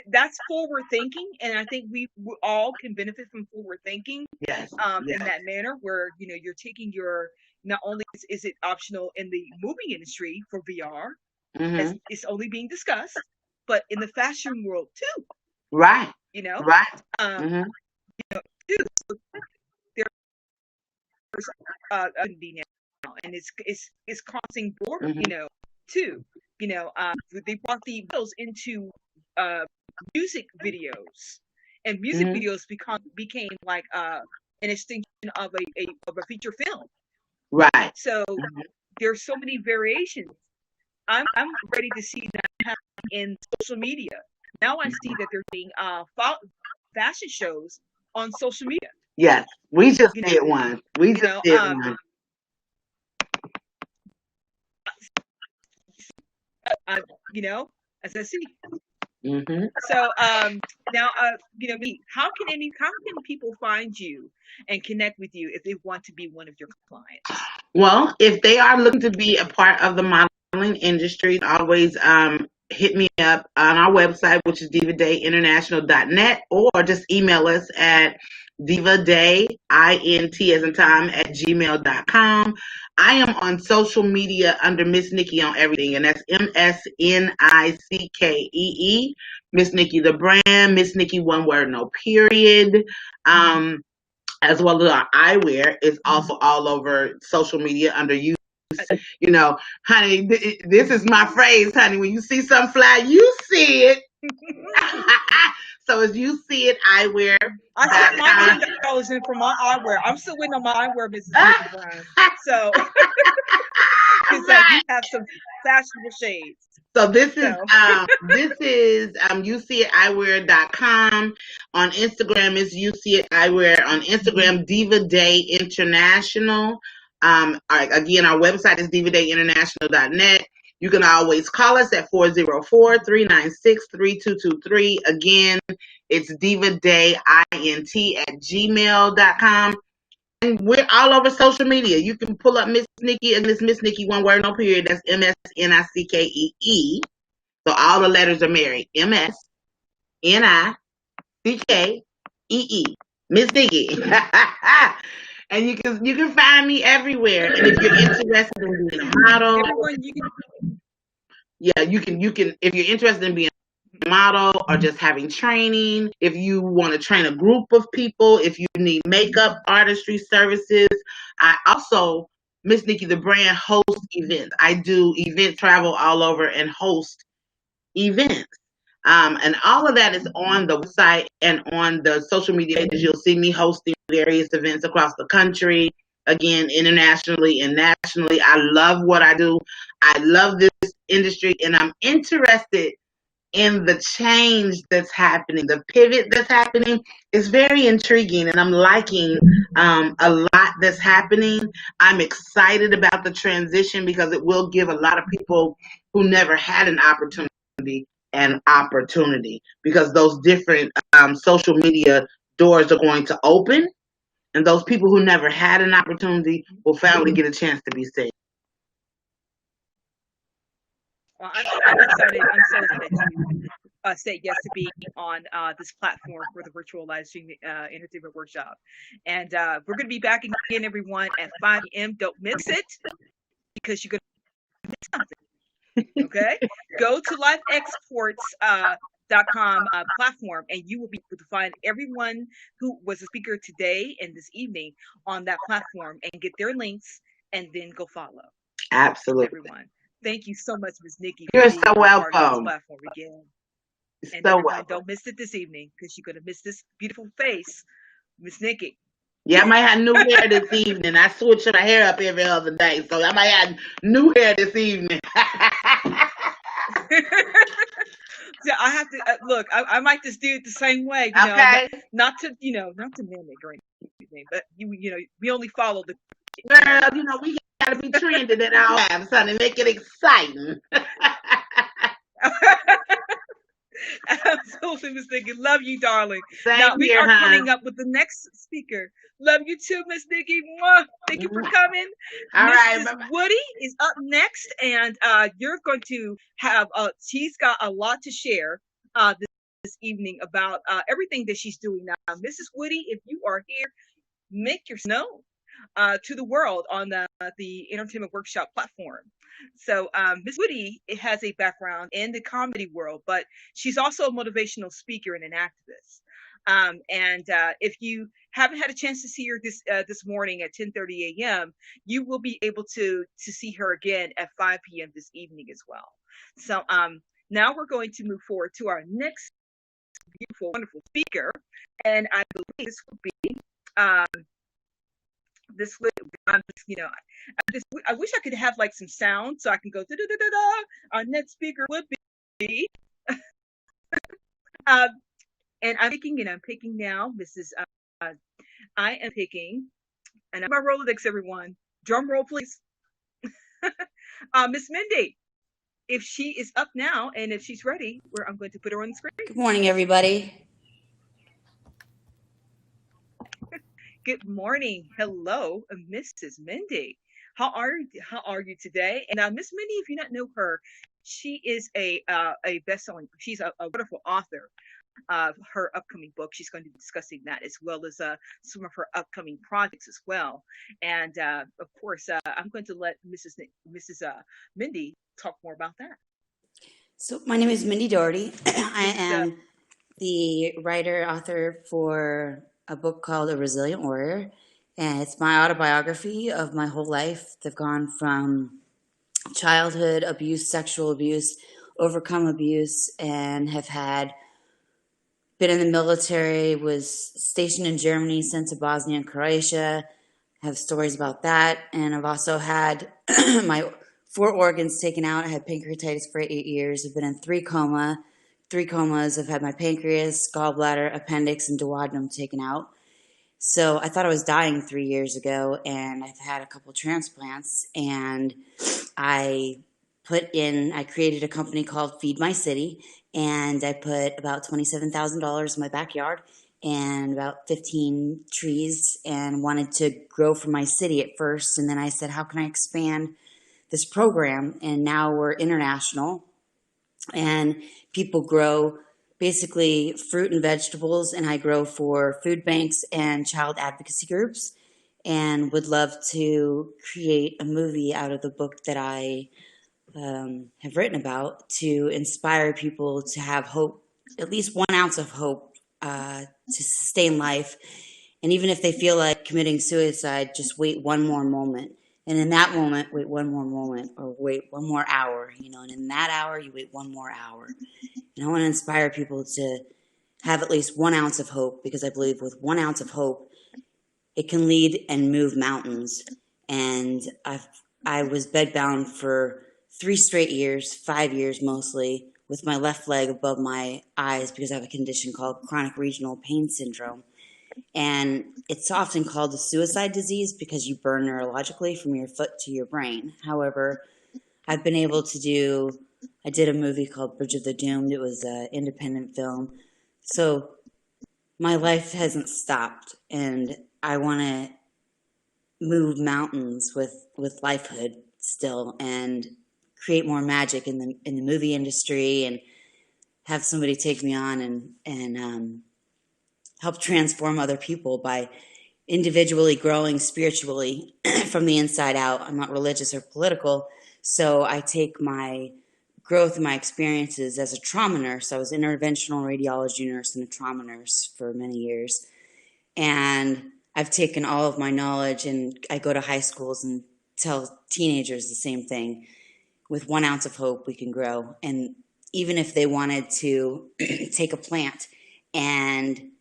that's forward thinking, and I think we all can benefit from forward thinking. Yes. In that manner, where you're taking your, not only is it optional in the movie industry for VR, as it's only being discussed, but in the fashion world too. Right. Right. Too. So there's now, and it's crossing border, too. They brought the videos into music videos, and music videos became like an extension of a feature film. Right. So there's so many variations. I'm ready to see that happen in social media. Now I see that they're doing fashion shows on social media. Yes, we just did one. We just did one. As I see. So now, how can people find you and connect with you if they want to be one of your clients? Well, if they are looking to be a part of the modeling industry, always hit me up on our website, which is divadayinternational.net, or just email us at divaday, int as in time, at gmail.com. I am on social media under Miss Nikki on everything, and that's MSNICKEE. Miss Nikki the brand, Miss Nikki one word, no period. As well as our eyewear is also all over social media under you. Honey, this is my phrase, honey. When you see something fly, you see it. So as you see it, eyewear. I sent my $10 in for my eyewear. I'm still waiting on my eyewear, Mrs. Nikki Brown. So, because you have some fashionable shades. So this is youseeiteyewear.com. On Instagram is youseeiteyewear. On Instagram, Diva Day International. Again, our website is divadayinternational.net. You can always call us at 404-396-3223. Again, it's divadayint@gmail.com. And we're all over social media. You can pull up Miss Nikki, and it's Miss Nikki, one word, no period. That's MSNICKEE. So all the letters are married. MSNICKEE. Miss Nikki. And you can find me everywhere. And if you're interested in being a model, yeah, you can if you're interested in being a model or just having training, if you want to train a group of people, if you need makeup artistry services. I also, Miss Nikki the brand, hosts events. I do event travel all over and host events. And all of that is on the website and on the social media pages. You'll see me hosting various events across the country, again, internationally and nationally. I love what I do. I love this industry, and I'm interested in the change that's happening, the pivot that's happening. Is very intriguing, and I'm liking a lot that's happening. I'm excited about the transition because it will give a lot of people who never had an opportunity because those different social media doors are going to open, and those people who never had an opportunity will finally get a chance to be seen. Well, I'm excited. I'm so excited to say yes to being on this platform for the virtual Livestream Entertainment Workshop. And we're going to be back again, everyone, at 5 p.m. Don't miss it because you're going to miss something. Okay? Go to liveexports.com platform, and you will be able to find everyone who was a speaker today and this evening on that platform and get their links and then go follow. Absolutely. Everyone. Thank you so much, Ms. Nikki, for being so welcome. part of this platform again. And so everyone, welcome. don't miss it this evening because you're going to miss this beautiful face, Ms. Nikki. Yeah, I might have new hair this evening. I switch my hair up every other day, so I might have new hair this evening. So I have to look. I might just do it the same way, you know, Okay. not to mimic or anything, but you know, we only follow the. Girl, you know, we gotta be trending at our lives, honey. Make it exciting. Absolutely, Miss Nikki. Love you, darling. Same Now we here, are hon. coming up with the next speaker. Love you too, Miss Nikki. Mwah. Thank you for coming. All right, Mrs. bye-bye. Woody is up next, and you're going to have. She's got a lot to share this evening about everything that she's doing now. Mrs. Woody, if you are here, make yourself known to the world on the Entertainment Workshop platform. So Miss Woody has a background in the comedy world, but she's also a motivational speaker and an activist. And if you haven't had a chance to see her this morning at 10:30 a.m., you will be able to see her again at 5 p.m. this evening as well. So now we're going to move forward to our next beautiful, wonderful speaker, and I believe this will be. This would, you know, I wish I could have like some sound so I can go da da da da da. Our next speaker would be, and I'm picking now, Mrs. I am picking, and I'm my Rolodex, everyone. Drum roll, please. Miss Mindy, if she is up now and if she's ready, I'm going to put her on the screen. Good morning, everybody. Good morning. Hello, Mrs. Mindy. How are you today? And Miss Mindy, if you don't know her, she is a best-selling. She's a wonderful author of her upcoming book. She's going to be discussing that as well as some of her upcoming projects as well. And of course, I'm going to let Mrs. Mindy talk more about that. So my name is Mindy Doherty. I am the writer, author for a book called A Resilient Warrior. And it's my autobiography of my whole life. They've gone from childhood abuse, sexual abuse, overcome abuse, and have been in the military, was stationed in Germany, sent to Bosnia and Croatia, have stories about that. And I've also had my 4 organs taken out. I had pancreatitis for 8 years. I've been in 3 comas. I've had my pancreas, gallbladder, appendix, and duodenum taken out. So I thought I was dying 3 years ago, and I've had a couple transplants. And I created a company called Feed My City, and I put about $27,000 in my backyard and about 15 trees, and wanted to grow for my city at first. And then I said, how can I expand this program? And now we're international, and people grow basically fruit and vegetables, and I grow for food banks and child advocacy groups, and would love to create a movie out of the book that I have written about to inspire people to have hope, at least 1 ounce of hope to sustain life. And even if they feel like committing suicide, just wait one more moment. And in that moment, wait one more moment, or wait one more hour, and in that hour, you wait one more hour. And I want to inspire people to have at least 1 ounce of hope, because I believe with 1 ounce of hope, it can lead and move mountains. And I was bedbound for 3 straight years, 5 years mostly, with my left leg above my eyes because I have a condition called chronic regional pain syndrome. And it's often called a suicide disease because you burn neurologically from your foot to your brain. However, I've been able to I did a movie called Bridge of the Doomed. It was an independent film. So my life hasn't stopped, and I want to move mountains with lifehood still, and create more magic in the movie industry, and have somebody take me on and help transform other people by individually growing spiritually from the inside out. I'm not religious or political, so I take my growth and my experiences as a trauma nurse. I was an interventional radiology nurse and a trauma nurse for many years. And I've taken all of my knowledge, and I go to high schools and tell teenagers the same thing. With 1 ounce of hope, we can grow. And even if they wanted to take a plant and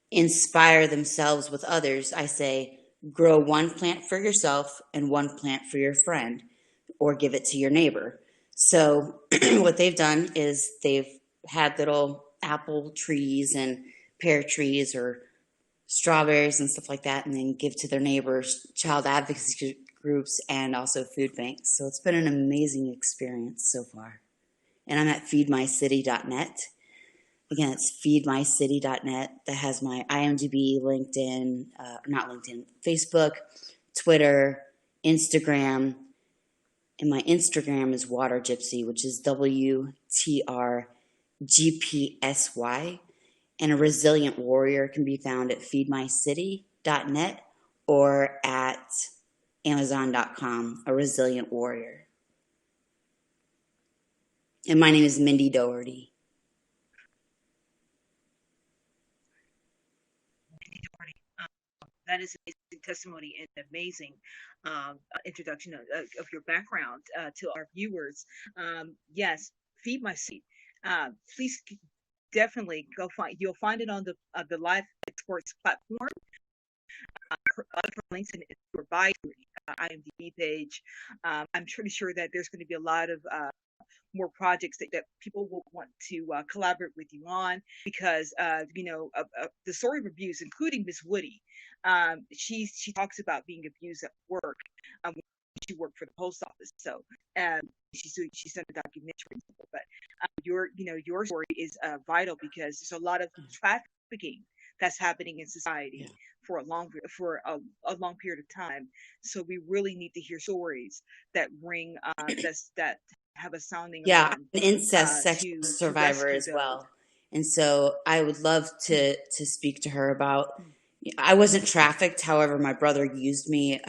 inspire themselves with others, I say, grow one plant for yourself and one plant for your friend, or give it to your neighbor. So what they've done is they've had little apple trees and pear trees or strawberries and stuff like that, and then give to their neighbors, child advocacy groups, and also food banks. So it's been an amazing experience so far. And I'm at feedmycity.net. Again, it's feedmycity.net. That has my IMDb, LinkedIn, not LinkedIn, Facebook, Twitter, Instagram. And my Instagram is Water Gypsy, which is WTRGPSY. And a resilient warrior can be found at feedmycity.net or at Amazon.com, a resilient warrior. And my name is Mindy Doherty. That is amazing testimony and amazing introduction of your background to our viewers. Yes, Feed My Seed. Please definitely go you'll find it on the Live Exports platform. Other links in your bio, IMDb page. I'm pretty sure that there's going to be a lot of more projects that people will want to collaborate with you on, because the story of abuse, including Miss Woody, she talks about being abused at work. She worked for the post office, so she's done a documentary. But your story is vital, because there's a lot of trafficking that's happening in society for a long period of time. So we really need to hear stories that ring that have a sounding alarm. An incest sexual survivor as well. And so I would love to speak to her about. I wasn't trafficked, however, my brother used me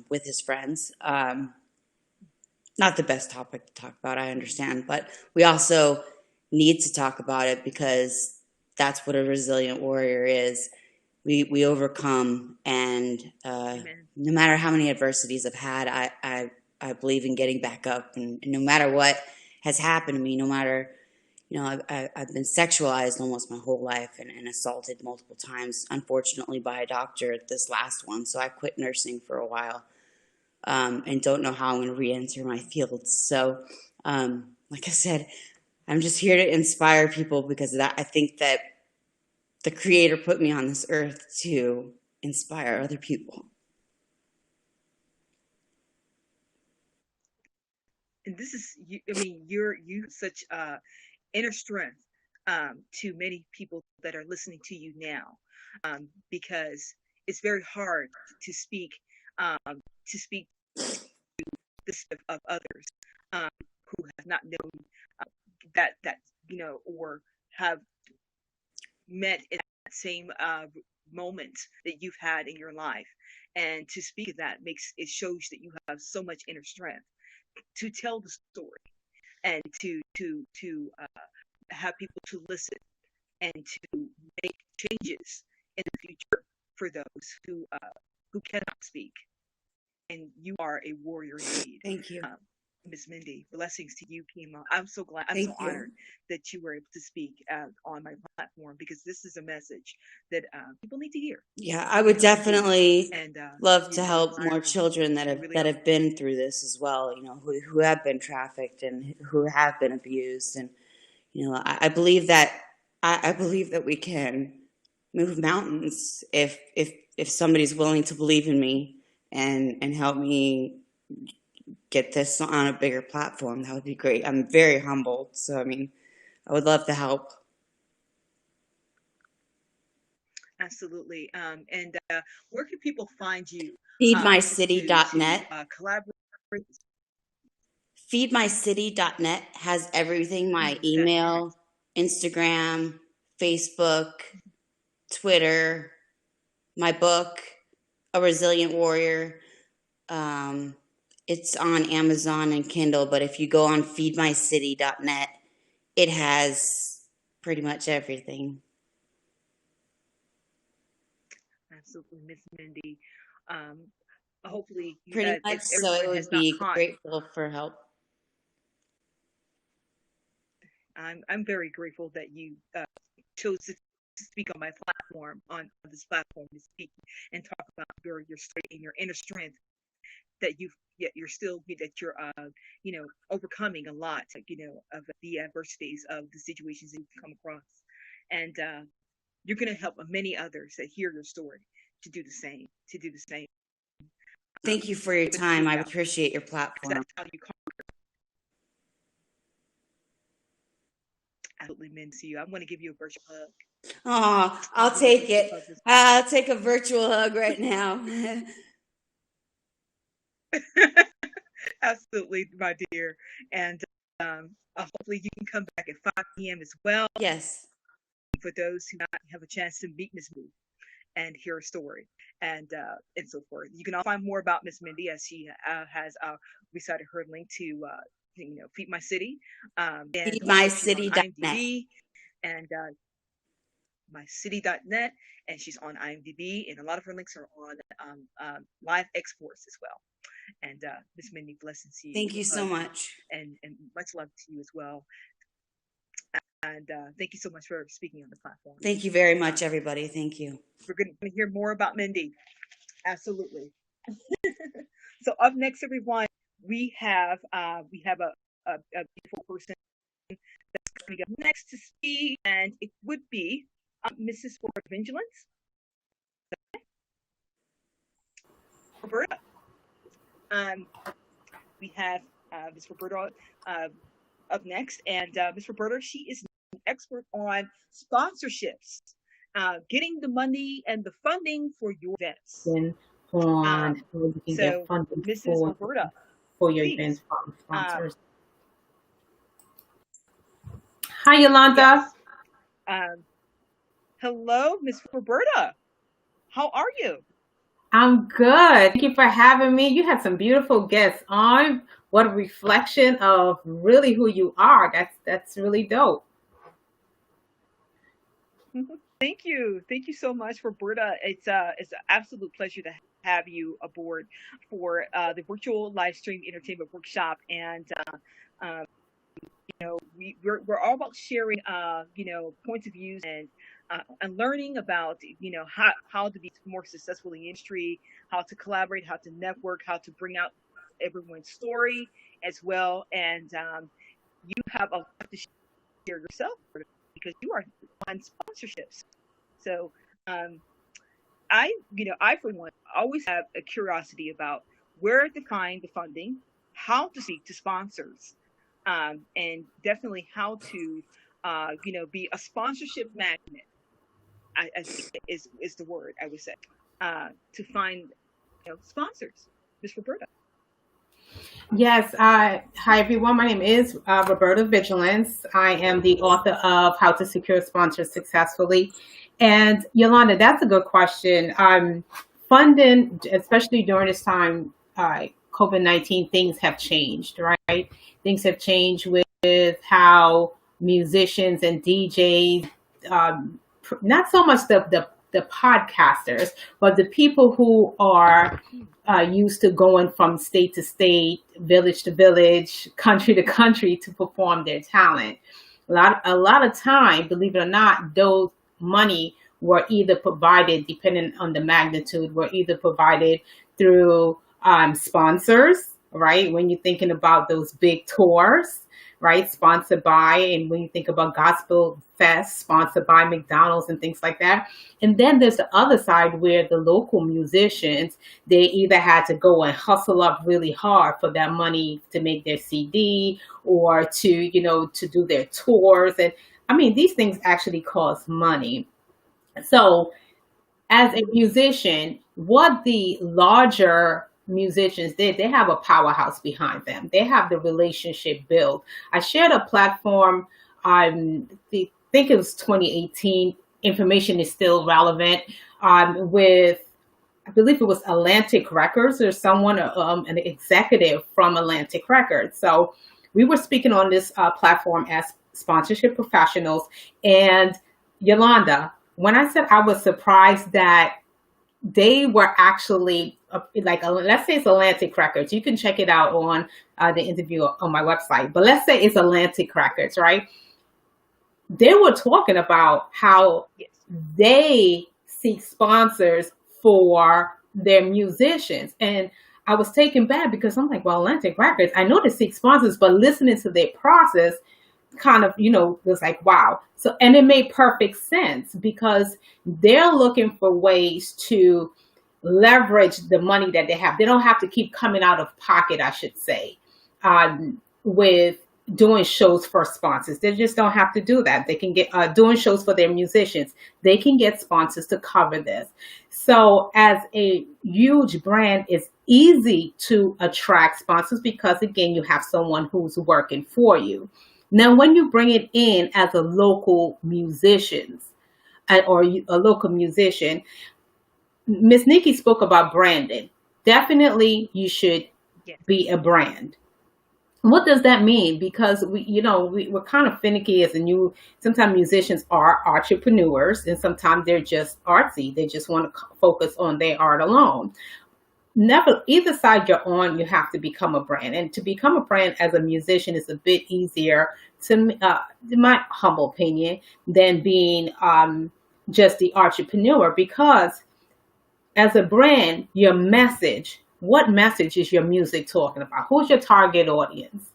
with his friends. Not the best topic to talk about, I understand, but we also need to talk about it, because that's what a resilient warrior is. We overcome, and no matter how many adversities I've had, I believe in getting back up, and no matter what has happened to me, no matter, I've been sexualized almost my whole life, and assaulted multiple times, unfortunately by a doctor at this last one. So I quit nursing for a while, and don't know how I'm going to re-enter my field. So, like I said, I'm just here to inspire people, because I think that the Creator put me on this earth to inspire other people. And this is, you such inner strength to many people that are listening to you now, because it's very hard to speak to the of others who have not known that or have met in that same moment that you've had in your life. And to speak of that shows that you have so much inner strength to tell the story and to have people to listen and to make changes in the future for those who cannot speak. And you are a warrior indeed. Thank you. Miss Mindy, blessings to you, Kima. I'm so glad, I'm Thank so you. honored that you were able to speak on my platform, because this is a message that people need to hear. Yeah, I would definitely And love to you help more inspire me. children that You have really are. been through this as well. You know, who have been trafficked and who have been abused. And you know, I believe that I believe that we can move mountains if somebody's willing to believe in me and help me get this on a bigger platform. That would be great. I'm very humbled, so I mean, I would love to help. Absolutely. And where can people find you? Feedmycity.net. To collaborate. Feedmycity.net has everything: my That's email, Instagram, Facebook, Twitter, my book, A Resilient Warrior. It's on Amazon and Kindle, but if you go on feedmycity.net, it has pretty much everything. Absolutely, Miss Mindy. Hopefully, Pretty much, so it would be grateful for help. I'm very grateful that you chose to speak on my platform, on this platform, to speak and talk about your story and your inner strength, that you're still, that you're you know, overcoming a lot, you know, of the adversities of the situations that you've come across, and you're going to help many others that hear your story to do the same. Thank you for your time. I appreciate your platform. That's how you conquer. Absolutely meant to you. I'm going to give you a virtual hug. Oh, I'll take it. I'll take a virtual hug right now. Absolutely, my dear. And hopefully you can come back at 5 p.m. as well. Yes. For those who not have a chance to meet Miss Mindy and hear a story and so forth. You can all find more about Miss Mindy, as she has recited her link to you know, Feed My City, and feedmycity.net, and mycity.net, and she's on IMDb, and a lot of her links are on live exports as well. And Miss Mindy, blessings to you. Thank you so much, and much love to you as well. And thank you so much for speaking on the platform. Thank you very much, everybody. Thank you. We're going to hear more about Mindy. Absolutely. So up next, everyone, we have a beautiful person that's coming up next to speak, and it would be Mrs. Vigilance, Roberta. We have Ms. Roberta up next, and Ms. Roberta, she is an expert on sponsorships, getting the money and the funding for your events. On you can so, get funding Mrs. Roberta, for your please. events from sponsors. Hi, Yolanda. Yes. Hello, Ms. Roberta. How are you? I'm good. Thank you for having me. You have some beautiful guests on. What a reflection of really who you are. That's really dope. Thank you. Thank you so much, Roberta. It's an absolute pleasure to have you aboard for the virtual Livestream Entertainment Workshop. And you know, we're all about sharing you know, points of views and learning about, you know, how to be more successful in the industry, how to collaborate, how to network, how to bring out everyone's story as well. And you have a lot to share yourself, because you are on sponsorships. So I for one always have a curiosity about where to find the funding, how to speak to sponsors, and definitely how to you know, be a sponsorship magnet. I think is the word I would say, to find, you know, sponsors. Ms. Roberta. Yes. Hi, everyone. My name is Roberta Vigilance. I am the author of How to Secure Sponsors Successfully. And Yolanda, that's a good question. Funding, especially during this time, COVID-19, things have changed, right? Things have changed with how musicians and DJs, not so much the podcasters, but the people who are used to going from state to state, village to village, country to country to perform their talent. A lot of time, believe it or not, those money were either provided, depending on the magnitude, were either provided through sponsors, right? When you're thinking about those big tours, right? Sponsored by, and when you think about Gospel Fest, sponsored by McDonald's and things like that. And then there's the other side where the local musicians, they either had to go and hustle up really hard for that money to make their CD or to, to do their tours. And I mean, these things actually cost money. So as a musician, what the larger musicians did, they have a powerhouse behind them. They have the relationship built. I shared a platform, I think it was 2018, information is still relevant, with, I believe it was Atlantic Records or someone, an executive from Atlantic Records. So we were speaking on this platform as sponsorship professionals. And Yolanda, when I said I was surprised that they were actually let's say it's Atlantic Records. You can check it out on the interview on my website. But let's say it's Atlantic Records, right? They were talking about how they seek sponsors for their musicians. And I was taken back because I'm like, well, Atlantic Records, I know they seek sponsors, but listening to their process kind of, was like, wow. So, and it made perfect sense because they're looking for ways to leverage the money that they have. They don't have to keep coming out of pocket, I should say, with doing shows for sponsors. They just don't have to do that. They can get doing shows for their musicians. They can get sponsors to cover this. So as a huge brand, it's easy to attract sponsors because, again, you have someone who's working for you. Now, when you bring it in as a local musician, Miss Nikki spoke about branding. Definitely, you should be a brand. What does that mean? Because we're kind of finicky as sometimes musicians are entrepreneurs and sometimes they're just artsy. They just want to focus on their art alone. Never, either side you're on, you have to become a brand. And to become a brand as a musician is a bit easier, in my humble opinion, than being just the entrepreneur. Because as a brand, your message, what message is your music talking about? Who's your target audience,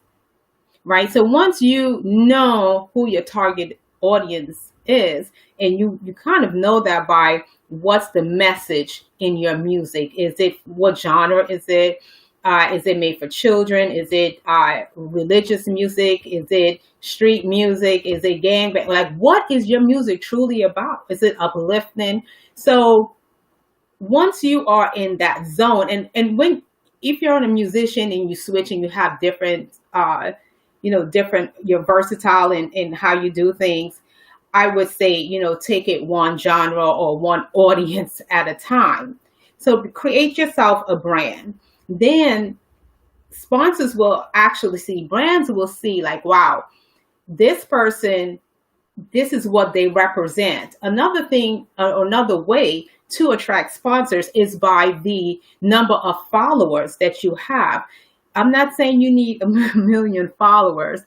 right? So once you know who your target audience is, and you kind of know that by what's the message in your music. Is it, what genre is it? Is it made for children? Is it religious music? Is it street music? Is it gangbang? Like, what is your music truly about? Is it uplifting? So once you are in that zone, and if you're a musician and you switch and you have different, you're versatile in how you do things, I would say, take it one genre or one audience at a time. So create yourself a brand. Then sponsors will actually see, brands will see like, wow, this person, this is what they represent. Another thing, another way to attract sponsors is by the number of followers that you have. I'm not saying you need 1 million followers,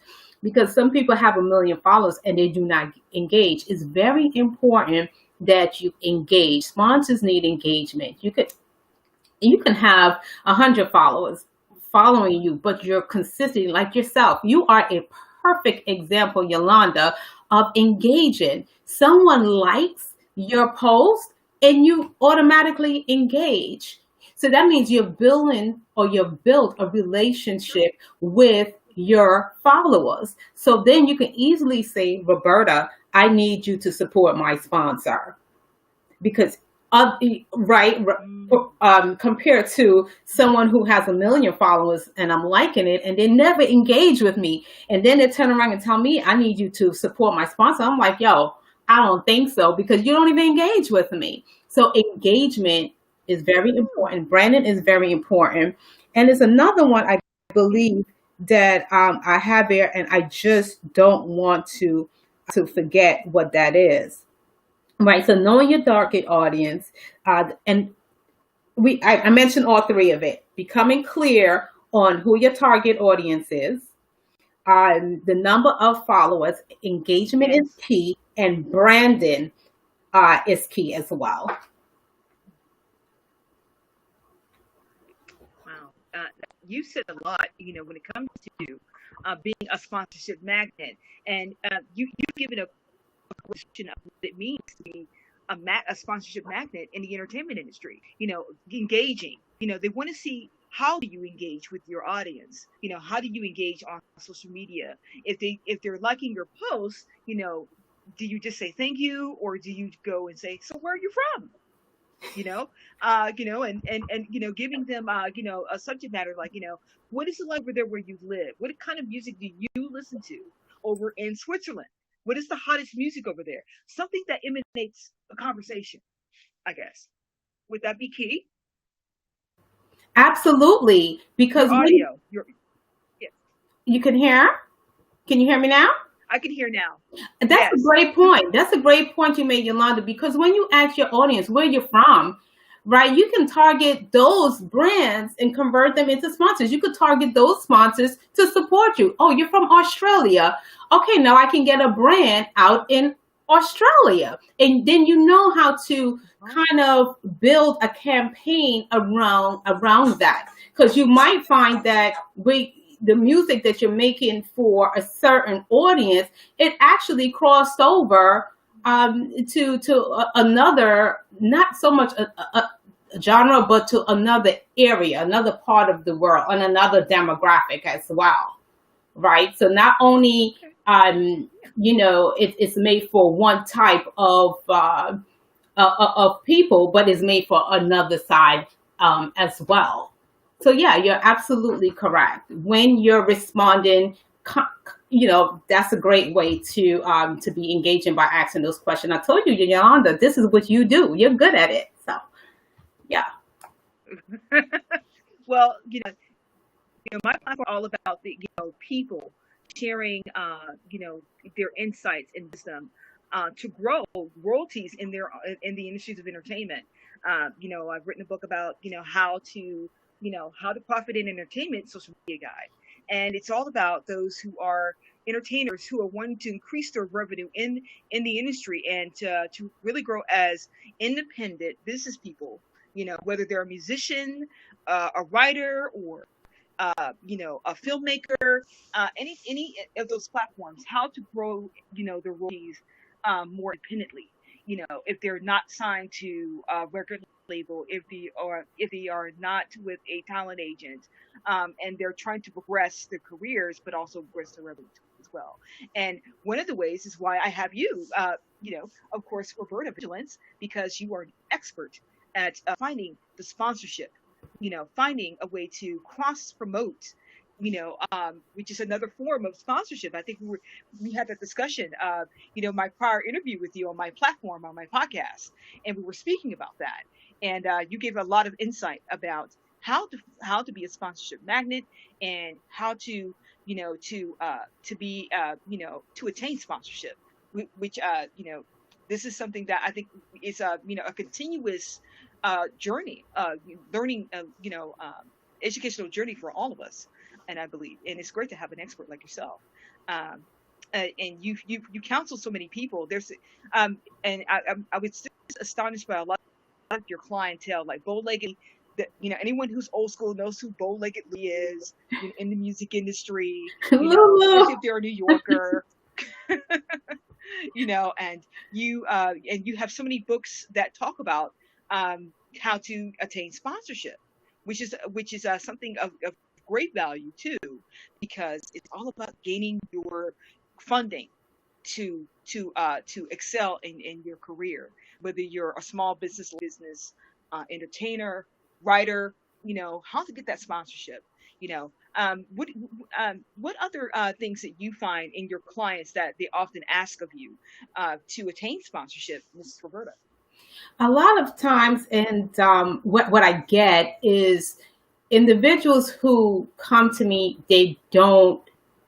because some people have 1 million followers and they do not engage. It's very important that you engage. Sponsors need engagement. You can have 100 followers following you, but you're consistent, like yourself. You are a perfect example, Yolanda, of engaging. Someone likes your post and you automatically engage. So that means you've built a relationship with your followers. So then you can easily say, Roberta, I need you to support my sponsor. Because compared to someone who has 1 million followers and I'm liking it and they never engage with me, and then they turn around and tell me I need you to support my sponsor. I'm like, yo, I don't think so, because you don't even engage with me. So engagement is very important. Branding is very important. And there's another one I believe that I have there, and I just don't want to forget what that is. Right. So knowing your target audience, and I mentioned all three of it. Becoming clear on who your target audience is, the number of followers, engagement is Yes. key, and branding is key as well. Wow. You said a lot, when it comes to being a sponsorship magnet, and you've given a description of what it means to be a sponsorship magnet in the entertainment industry. Engaging. They want to see, how do you engage with your audience. How do you engage on social media? If they're liking your posts, do you just say thank you, or do you go and say, so where are you from? And giving them, a subject matter like, what is it like over there where you live? What kind of music do you listen to over in Switzerland? What is the hottest music over there? Something that emanates a conversation, I guess. Would that be key? Absolutely, because Your audio. Yes. you can hear. Can you hear me now? I can hear now. That's Yes. a great point. That's a great point you made, Yolanda, because when you ask your audience where you're from, right, you can target those brands and convert them into sponsors. You could target those sponsors to support you. Oh, you're from Australia. Okay, now I can get a brand out in Australia. And then you know how to kind of build a campaign around that. Because you might find that the music that you're making for a certain audience, it actually crossed over to another, not so much a genre, but to another area, another part of the world, and another demographic as well, right? So not only it's made for one type of people, but it's made for another side as well. So yeah, you're absolutely correct. When you're responding, that's a great way to be engaging by asking those questions. I told you, Yolanda, this is what you do. You're good at it. So yeah. Well, my platform is all about the people sharing their insights and wisdom to grow royalties in the industries of entertainment. I've written a book about how to profit in entertainment, social media guide, and it's all about those who are entertainers who are wanting to increase their revenue in the industry and to really grow as independent business people. Whether they're a musician, a writer, or a filmmaker, any of those platforms, how to grow, their royalties more independently. If they're not signed to a record label, if they are not with a talent agent, and they're trying to progress their careers, but also progress their revenue as well. And one of the ways is why I have you, of course, Roberta Vigilance, because you are an expert at finding the sponsorship, finding a way to cross promote, which is another form of sponsorship. I think we had that discussion, my prior interview with you on my platform, on my podcast, and we were speaking about that. And you gave a lot of insight about how to be a sponsorship magnet, and how to be to attain sponsorship, which this is something that I think is a continuous journey, learning, educational journey for all of us. And I believe, and it's great to have an expert like yourself. And you counsel so many people. And I was just astonished by a lot of your clientele, like Bow-Legged. Anyone who's old school knows who Bow-Legged Lee is in the music industry. Especially if they're a New Yorker. And you have so many books that talk about how to attain sponsorship, which is something of great value too, because it's all about gaining your funding to excel in your career, whether you're a small business entertainer, writer, how to get that sponsorship. What other things that you find in your clients that they often ask of you to attain sponsorship, Mrs. Roberta? A lot of times, and what I get is individuals who come to me, they don't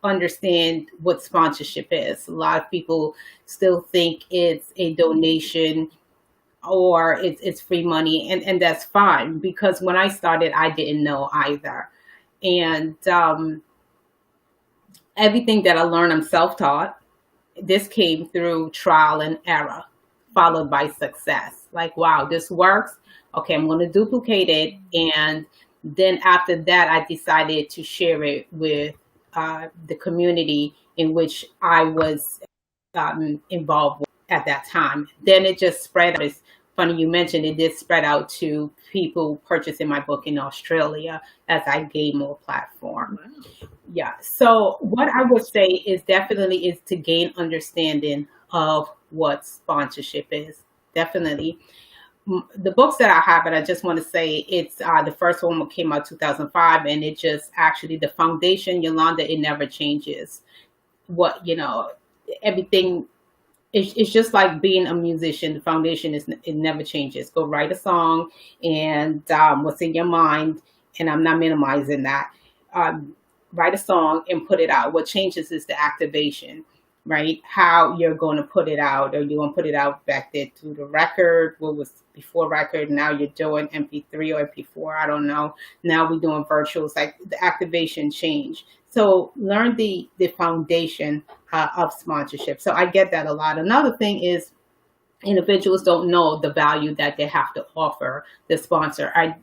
understand what sponsorship is. A lot of people still think it's a donation or it's free money, and that's fine, because when I started, I didn't know either. And everything that I learned, I'm self-taught. This came through trial and error, followed by success. Like, wow, this works. Okay, I'm going to duplicate it. And then after that, I decided to share it with the community in which I was involved with at that time. Then it just spread out. It's funny you mentioned it did spread out to people purchasing my book in Australia as I gained more platform. Wow. Yeah. So what I would say is definitely is to gain understanding of what sponsorship is. Definitely. The books that I have, and I just want to say it's the first one came out 2005, and it just actually the foundation, Yolanda, it never changes. What, everything, it's just like being a musician. The foundation it never changes. Go write a song, and what's in your mind, and I'm not minimizing that. Write a song and put it out. What changes is the activation, right? How you're going to put it out. Or you want to put it out back there through the record, what was before record, now you're doing MP3 or MP4, I don't know. Now we're doing virtuals, like the activation change. So learn the foundation of sponsorship. So I get that a lot. Another thing is individuals don't know the value that they have to offer the sponsor. I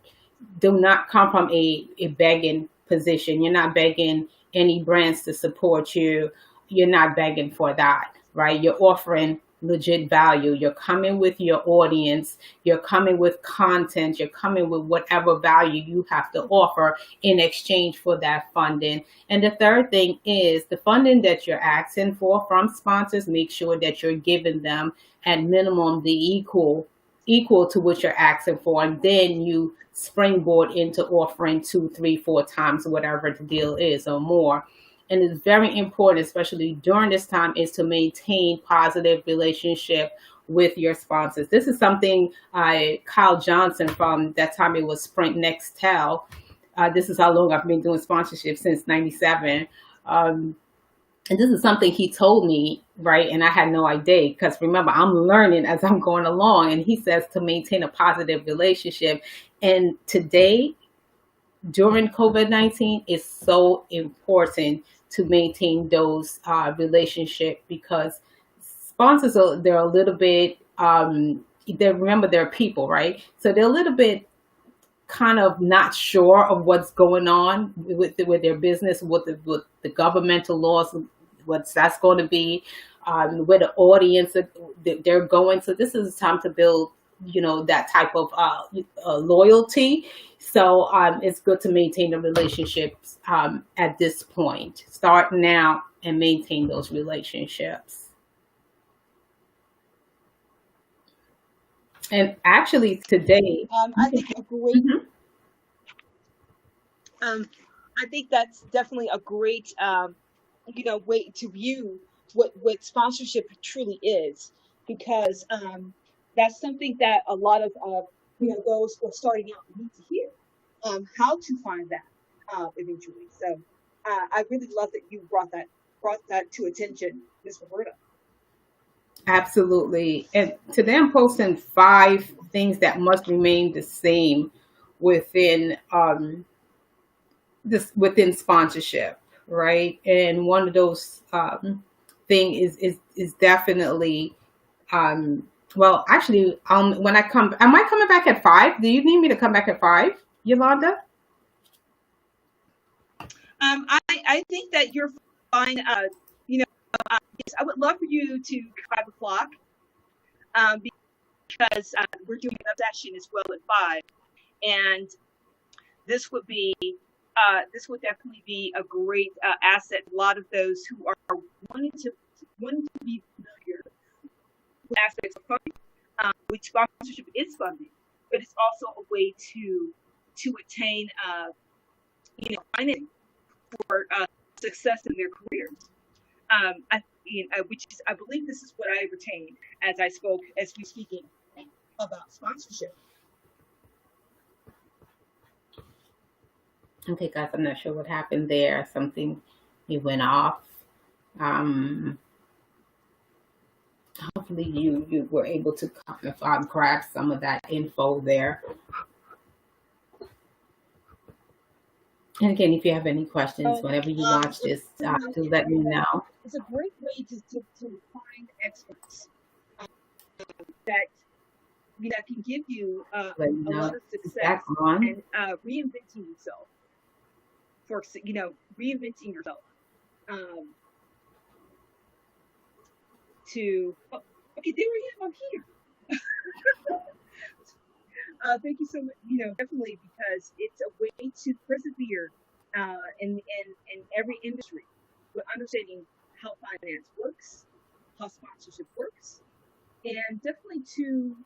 do not come from a begging position. You're not begging any brands to support you. You're not begging for that, right? You're offering legit value. You're coming with your audience. You're coming with content. You're coming with whatever value you have to offer in exchange for that funding. And the third thing is the funding that you're asking for from sponsors, make sure that you're giving them at minimum the equal to what you're asking for. And then you springboard into offering 2, 3, 4 times whatever the deal is or more. And it's very important, especially during this time, is to maintain positive relationship with your sponsors. This is something Kyle Johnson, from that time it was Sprint Nextel. This is how long I've been doing sponsorship, since '97. And this is something he told me, right? And I had no idea, because remember, I'm learning as I'm going along. And he says to maintain a positive relationship. And today, during COVID-19, it's so important to maintain those relationships, because sponsors they're a little bit remember they're people, right? So they're a little bit kind of not sure of what's going on with their business, with the governmental laws, what that's going to be, where the audience they're going. So this is time to build that type of loyalty. So it's good to maintain the relationships at this point. Start now and maintain those relationships. And actually today, I think a great. I think that's definitely a great, way to view what sponsorship truly is, because that's something that a lot of those who are starting out need to hear, how to find that eventually. So I really love that you brought that to attention, Ms. Roberta. absolutely. And today I'm posting 5 things that must remain the same within within sponsorship, right? And one of those thing is definitely well, actually, when I come, am I coming back at 5? Do you need me to come back at 5, Yolanda? I think that you're fine. Yes, I would love for you to 5 o'clock, because we're doing a session as well at 5, and this would definitely be a great asset. A lot of those who are wanting to be familiar with aspects of funding, which sponsorship is funding, but it's also a way to attain financing for success in their careers. Which is, I believe, this is what I retained as we speaking about sponsorship. Okay, guys, I'm not sure what happened there. Something, it went off. Hopefully you were able to grab some of that info there. And again, if you have any questions, whenever you watch this, do let me know. It's a great way to find experts that that can give you a lot of success and reinventing yourself. Reinventing yourself. Okay, there I am. I'm here. Thank you so much. Definitely, because it's a way to persevere in every industry, with understanding how finance works, how sponsorship works, and definitely to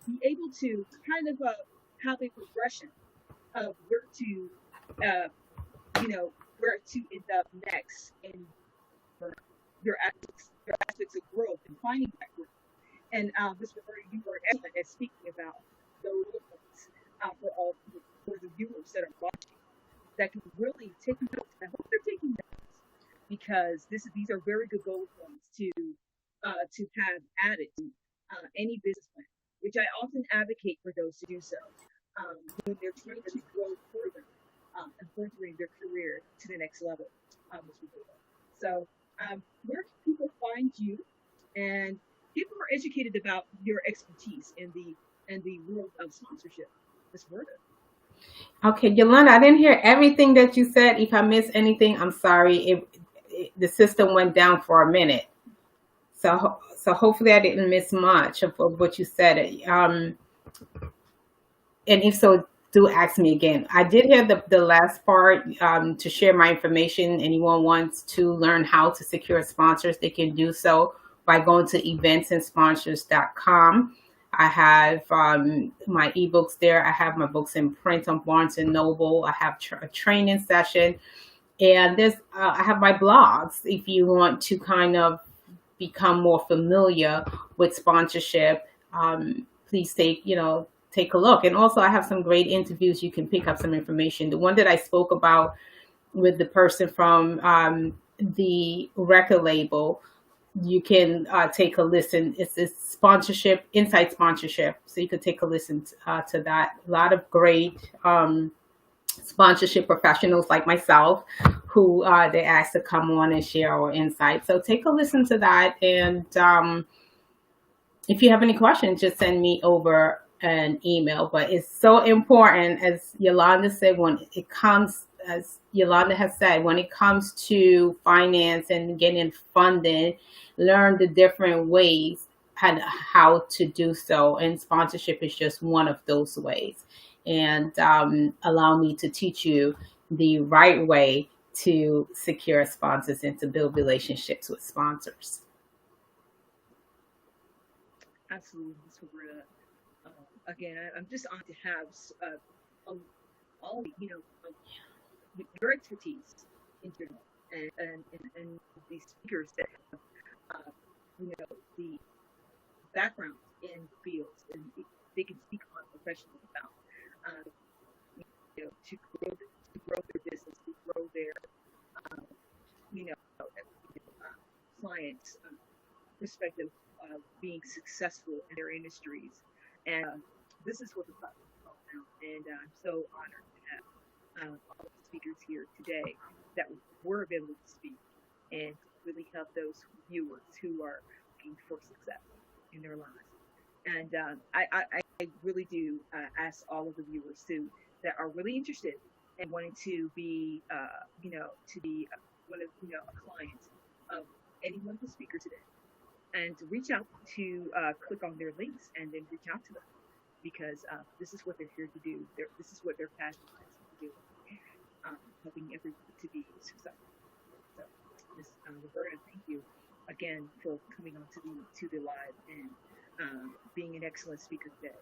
be able to kind of have a progression of where to end up next in your aspects of growth and finding that growth. And Mr. Roberta, you were excellent at speaking about those points for the viewers that are watching that can really take notes. I hope they're taking notes, because these are very good goal points to have added to any business plan, which I often advocate for those to do so when they're trying to grow further and furthering their career to the next level. So, where can people find you and get more educated about your expertise in the world of sponsorship, Ms. Roberta? Okay, Yolanda, I didn't hear everything that you said. If I missed anything, I'm sorry. The system went down for a minute. So hopefully I didn't miss much of what you said. And if so, do ask me again. I did hear the last part, to share my information. Anyone wants to learn how to secure sponsors, they can do so by going to eventsandsponsors.com. I have my ebooks there. I have my books in print on Barnes & Noble. I have a training session. And I have my blogs if you want to kind of become more familiar with sponsorship. Please take a look. And also I have some great interviews. You can pick up some information. The one that I spoke about with the person from the record label, you can take a listen. It's sponsorship, inside sponsorship. So you could take a listen to that. A lot of great sponsorship professionals like myself who they asked to come on and share our insights. So take a listen to that. And if you have any questions, just send me over an email. But it's so important, as Yolanda said, as Yolanda has said, when it comes to finance and getting funding, learn the different ways and how to do so. And sponsorship is just one of those ways. And allow me to teach you the right way to secure sponsors and to build relationships with sponsors. Absolutely, Ms. Roberta. Again, I'm just honored to have all your expertise in general, and the speakers that have the background in fields, and they can speak on professionally about to grow their business, to grow their clients' perspective of being successful in their industries. And this is what the platform is all about. And I'm so honored to have all the speakers here today that were available to speak and really help those viewers who are looking for success in their lives. And I really do ask all of the viewers that are really interested and wanting to be, one of a client of any one of the speakers today, and to reach out to click on their links and then reach out to them, because this is what they're here to do. This is what their passion is to do, helping everyone to be successful. So, Ms. Roberta, thank you again for coming on to the live and being an excellent speaker today.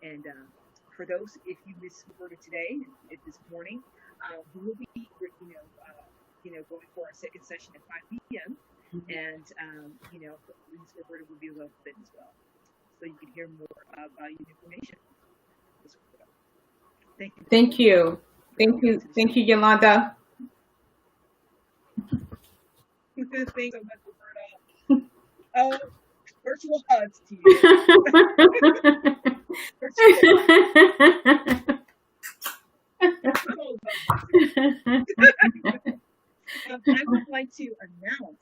And for those, if you missed Roberta today, this morning, we will be, going for our second session at 5 p.m. And, Ms. Roberta will be available then as well, so you can hear more valued information. Thank you. Thank you. Thank you, Yolanda. Thanks so much, Roberta. Oh, virtual hugs to you. I would like to announce,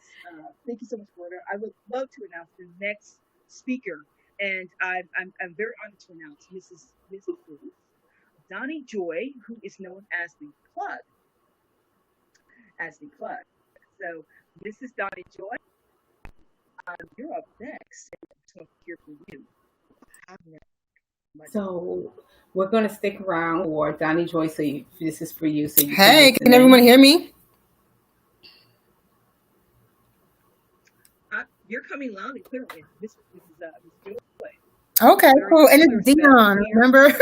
thank you so much, Roberta. I would love to announce the next speaker, and I'm very honored to announce Mrs. Donnie Joy, who is known as the Plug. So, Mrs. Donnie Joy, you're up next. I just want to hear from you. So we're going to stick around for Donnie Joy. So this is for you. So you hey, can everyone hear me? You're coming loud and clear. This is Joy. Okay, cool. And it's Dion, remember?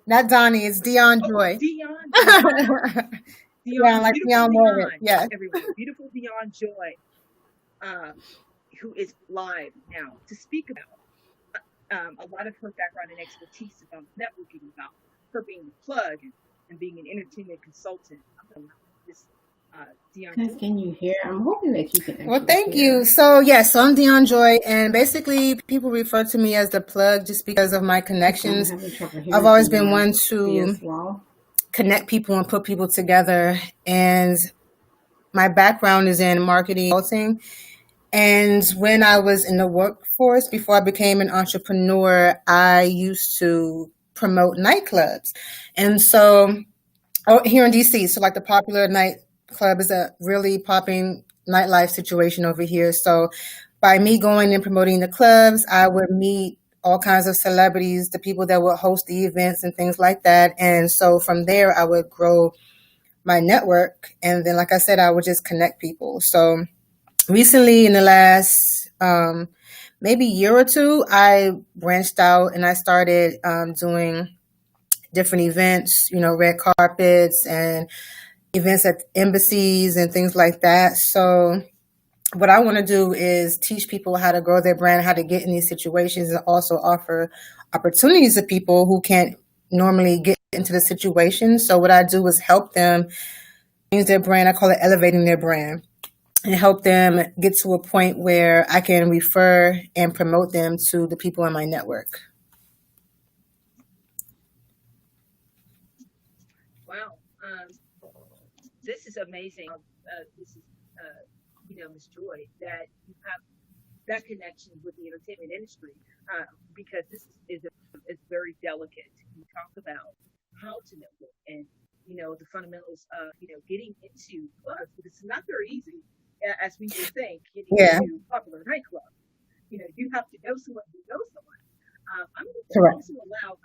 Not Donnie, it's Dion Joy. Dion, like Dion Morgan. Yes. Everyone, beautiful Dion Joy, who is live now to speak about a lot of her background and expertise about networking, about her being the plug and being an entertainment consultant. Dion Joy. Can you hear? I'm hoping that you can. Well, thank you. So I'm Dion Joy, and basically people refer to me as the plug just because of my connections. I've always been one to connect people and put people together, and my background is in marketing consulting. And when I was in the workforce, before I became an entrepreneur, I used to promote nightclubs. And so here in DC, so like the popular nightclub is a really popping nightlife situation over here. So by me going and promoting the clubs, I would meet all kinds of celebrities, the people that would host the events and things like that. And so from there, I would grow my network. And then, like I said, I would just connect people. So recently, in the last maybe year or two, I branched out and I started doing different events, red carpets and events at embassies and things like that. So what I want to do is teach people how to grow their brand, how to get in these situations, and also offer opportunities to people who can't normally get into the situation. So what I do is help them change their brand. I call it elevating their brand, and help them get to a point where I can refer and promote them to the people in my network. Wow. This is amazing. This is, Ms. Joy, that you have that connection with the entertainment industry, because this is very delicate. You talk about how to network and, the fundamentals of, getting into clubs, because it's not very easy, as we would think, getting into popular nightclub. You have to know someone who knows someone. I'm going to also allow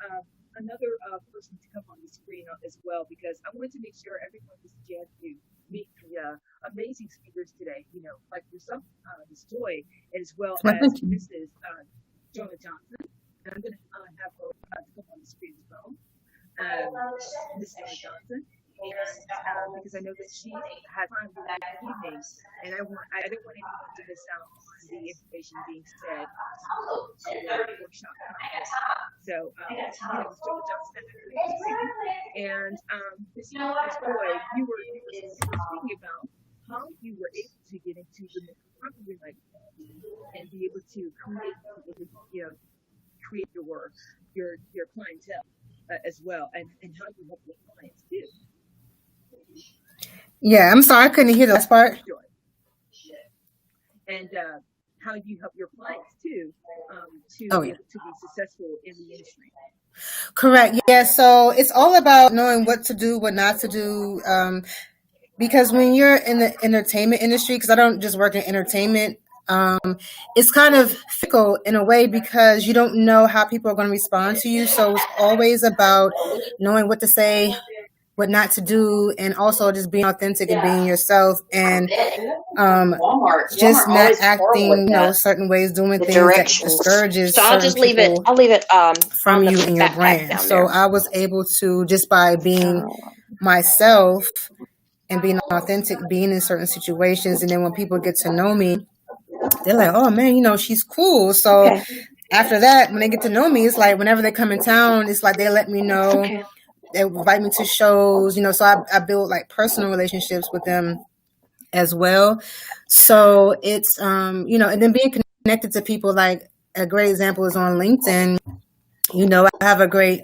another person to come on the screen as well, because I wanted to make sure everyone was a chance to meet the amazing speakers today, like yourself, Ms. Joy, as well as Mrs. Jonah Johnson. And I'm going to have her come on the screen as well. Ms. Jonah Johnson. And, because I know that she had time for that evening, and I didn't want anyone to miss out on the information being said at the workshop. So, Ms. Jonah Johnson, and Ms. Joy, you were speaking about how you were able to get into the popular nightclub and be able to create your clientele as well, and how you help your clients too. Yeah, I'm sorry, I couldn't hear the last part. And how you help your clients too to be able to be successful in the industry. Correct. Yeah. So it's all about knowing what to do, what not to do. Because when you're in the entertainment industry, because I don't just work in entertainment, it's kind of fickle in a way because you don't know how people are going to respond to you. So it's always about knowing what to say, what not to do, and also just being authentic and being yourself, and just not acting, certain ways, doing things that discourages certain people I'll leave it from you and your brand. So I was able to, just by being myself and being authentic, being in certain situations, and then when people get to know me, they're like, oh man, she's cool. So after that, when they get to know me, it's like whenever they come in town, it's like they let me know they would invite me to shows, so I build like personal relationships with them as well. So it's, and then being connected to people, like a great example is on LinkedIn. I have a good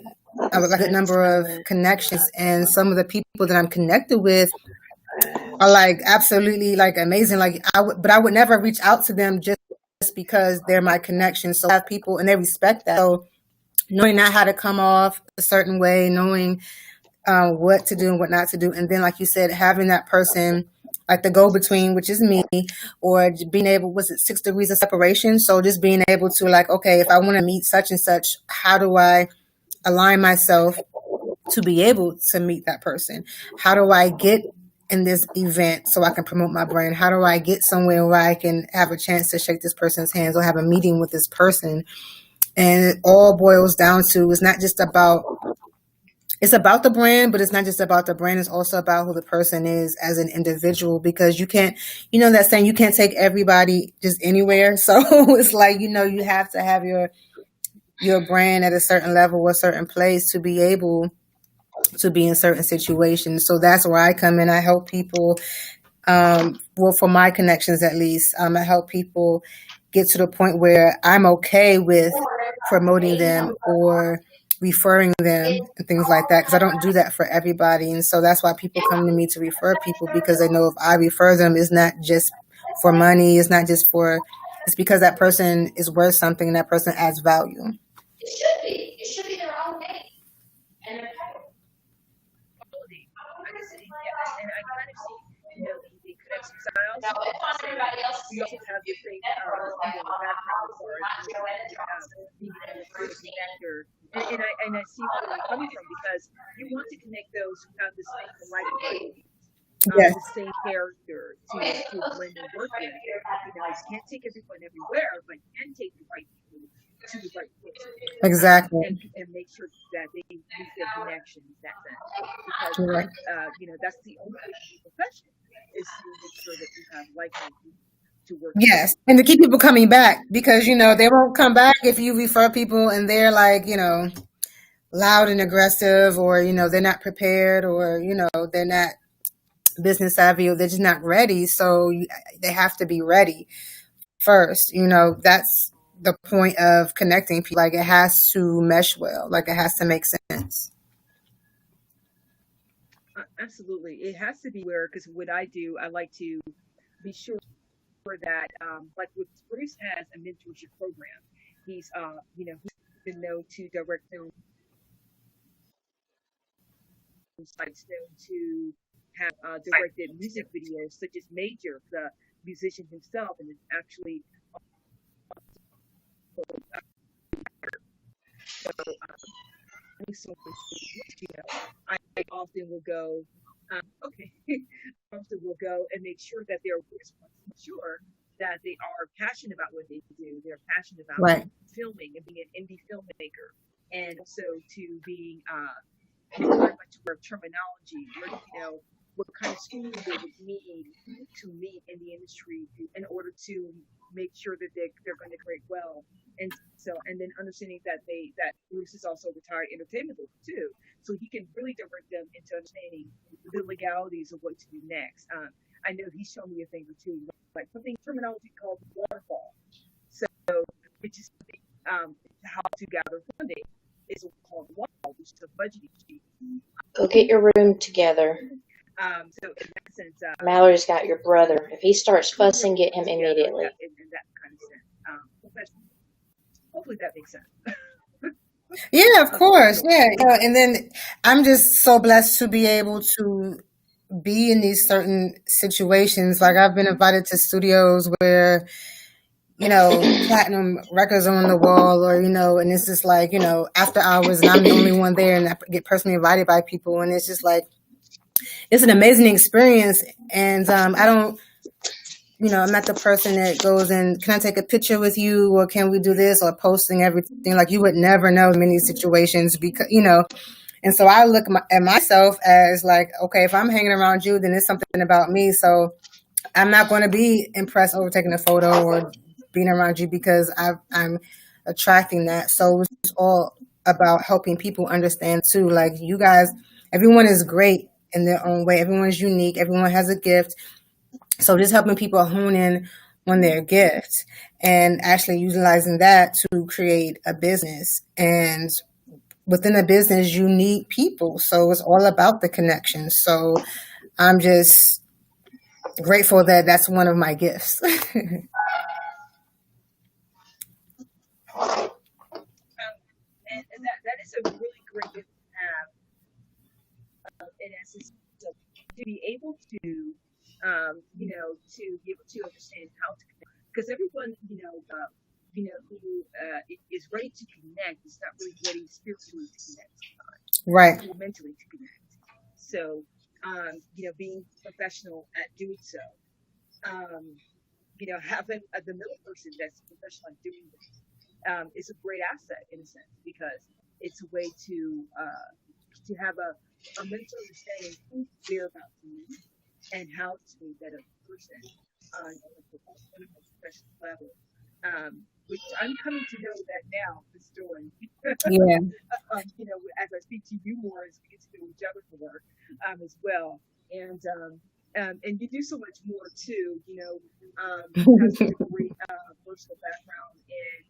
number of connections, and some of the people that I'm connected with are like absolutely like amazing. Like but I would never reach out to them just because they're my connection. So I have people and they respect that. So knowing not how to come off a certain way, knowing what to do and what not to do. And then, like you said, having that person, like the go-between, which is me, or being able, was it 6 degrees of separation? So just being able to like, okay, if I want to meet such and such, how do I align myself to be able to meet that person? How do I get in this event so I can promote my brand? How do I get somewhere where I can have a chance to shake this person's hands or have a meeting with this person? And it all boils down to, it's about the brand, but it's not just about the brand. It's also about who the person is as an individual, because you can't, that saying, you can't take everybody just anywhere. So it's like, you have to have your brand at a certain level or a certain place to be able to be in certain situations. So that's where I come in. I help people, for my connections at least, I help people get to the point where I'm okay with promoting them or referring them and things like that, because I don't do that for everybody. And so that's why people come to me to refer people, because they know if I refer them, it's not just for money, it's because that person is worth something and that person adds value. It should be their own name. And their title. And I kind of see, the connection styles. Now, if on everybody else, We also have the same background for being an actor. And I see where you're coming from, because you want to connect those who have the same like Yes. the same character to blend and work with. You can't take everyone everywhere, but you can take the right people to the right place. Exactly. And make sure that they use their connections that sense. Because Right. That's the only profession, is to make sure that you have like-minded people to work Yes, and to keep people coming back, because they won't come back if you refer people and they're like loud and aggressive, or they're not prepared, or they're not business savvy, or they're just not ready. So they have to be ready first. That's the point of connecting people. Like, it has to mesh well, like it has to make sense. Absolutely, it has to be where, because what I do, I like to be sure that like with Bruce has a mentorship program. He's he's been known to direct film sites, known to have directed music videos such as Major, the musician himself, and is actually I often will go often will go and make sure that they're sure that they are passionate about what they do. They're passionate about filming and being an indie filmmaker, and also to being very much aware of terminology, what kind of skills they would need to meet in the industry in order to make sure that they're going to create well. And then understanding that Bruce is also a retired entertainment lawyer too, so he can really direct them into understanding the legalities of what to do next. I know he's shown me a thing or two, like something terminology called waterfall. So, which is how to gather funding, is called waterfall, which is a budgeting sheet. Go get your room together. So in that sense, Mallory's got your brother. If he starts fussing, get him immediately. In that kind of sense. Hopefully that makes sense. Yeah, of course. Yeah. And then I'm just so blessed to be able to be in these certain situations. Like, I've been invited to studios where, platinum records are on the wall, or, and it's just like, after hours, and I'm the only one there, and I get personally invited by people. And it's just like, it's an amazing experience. And I don't, I'm not the person that goes and, can I take a picture with you, or can we do this, or posting everything. Like, you would never know in many situations, because, and so I look at myself as like, okay, if I'm hanging around you, then it's something about me. So I'm not going to be impressed over taking a photo or being around you, because I'm attracting that. So it's all about helping people understand too. Like you guys, everyone is great in their own way. Everyone's unique. Everyone has a gift. So just helping people hone in on their gift and actually utilizing that to create a business. And within a business, you need people. So it's all about the connection. So I'm just grateful that that's one of my gifts. And that is a really great gift to have. In essence, to be able to, to be able to understand how to connect, because everyone, who is ready to connect is not really ready spiritually to connect, Right. or mentally to connect. So, being professional at doing so, having the middle person that's professional at doing this is a great asset in a sense, because it's a way to have a mental understanding who they're about to meet and how to meet that other person on a professional level. Which I'm coming to know that now, the story. Yeah. As I speak to you more, as we get to know each other more, as well. And you do so much more too. You have such a great personal background and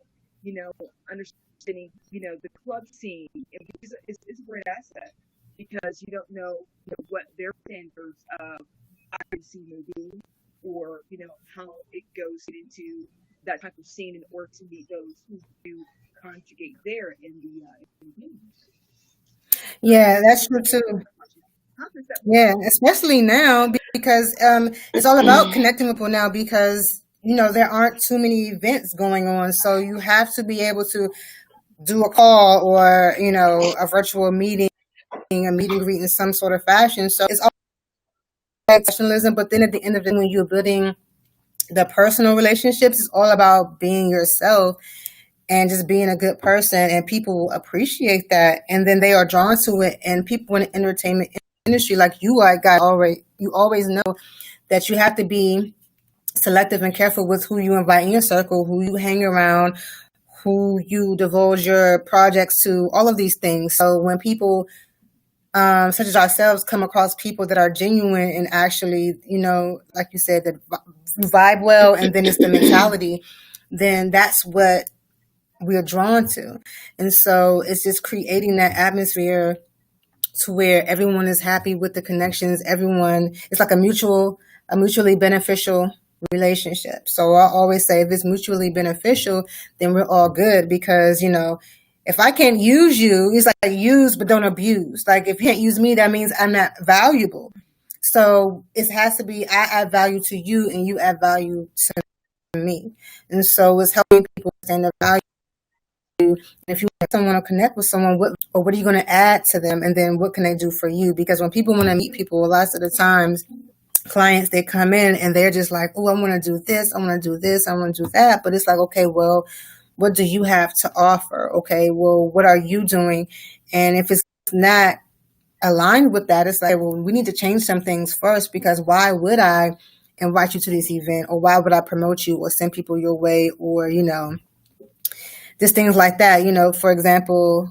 understanding the club scene, and is a great asset, because you don't know, what their standards of occupancy may be, or how it goes into that type of scene in order to meet those who do conjugate there in the game. Yeah, that's true too. Yeah, especially now, because it's all about connecting with people now, because there aren't too many events going on, so you have to be able to do a call or a virtual meeting, a meet and greet in some sort of fashion. So it's all professionalism, but then at the end of the day, when you're building the personal relationships, it's all about being yourself and just being a good person, and people appreciate that, and then they are drawn to it. And people in the entertainment industry, like you are, guys, you always know that you have to be selective and careful with who you invite in your circle, who you hang around, who you divulge your projects to, all of these things. So when people such as ourselves come across people that are genuine and actually, like you said, that vibe well, and then it's the mentality, then that's what we're drawn to. And so it's just creating that atmosphere to where everyone is happy with the connections. It's like a mutually beneficial relationship. So I always say, if it's mutually beneficial, then we're all good, because, if I can't use you, it's like use but don't abuse. Like if you can't use me, that means I'm not valuable. So it has to be, I add value to you and you add value to me. And so it's helping people understand the value. If you want someone to connect with someone, what are you going to add to them? And then what can they do for you? Because when people want to meet people, lots of the times, clients, they come in and they're just like, oh, I want to do this, I want to do this, I want to do that. But it's like, okay, well, what do you have to offer? Okay, well, what are you doing? And if it's not aligned with that, it's like, well, we need to change some things first, because why would I invite you to this event, or why would I promote you or send people your way, or, just things like that. For example,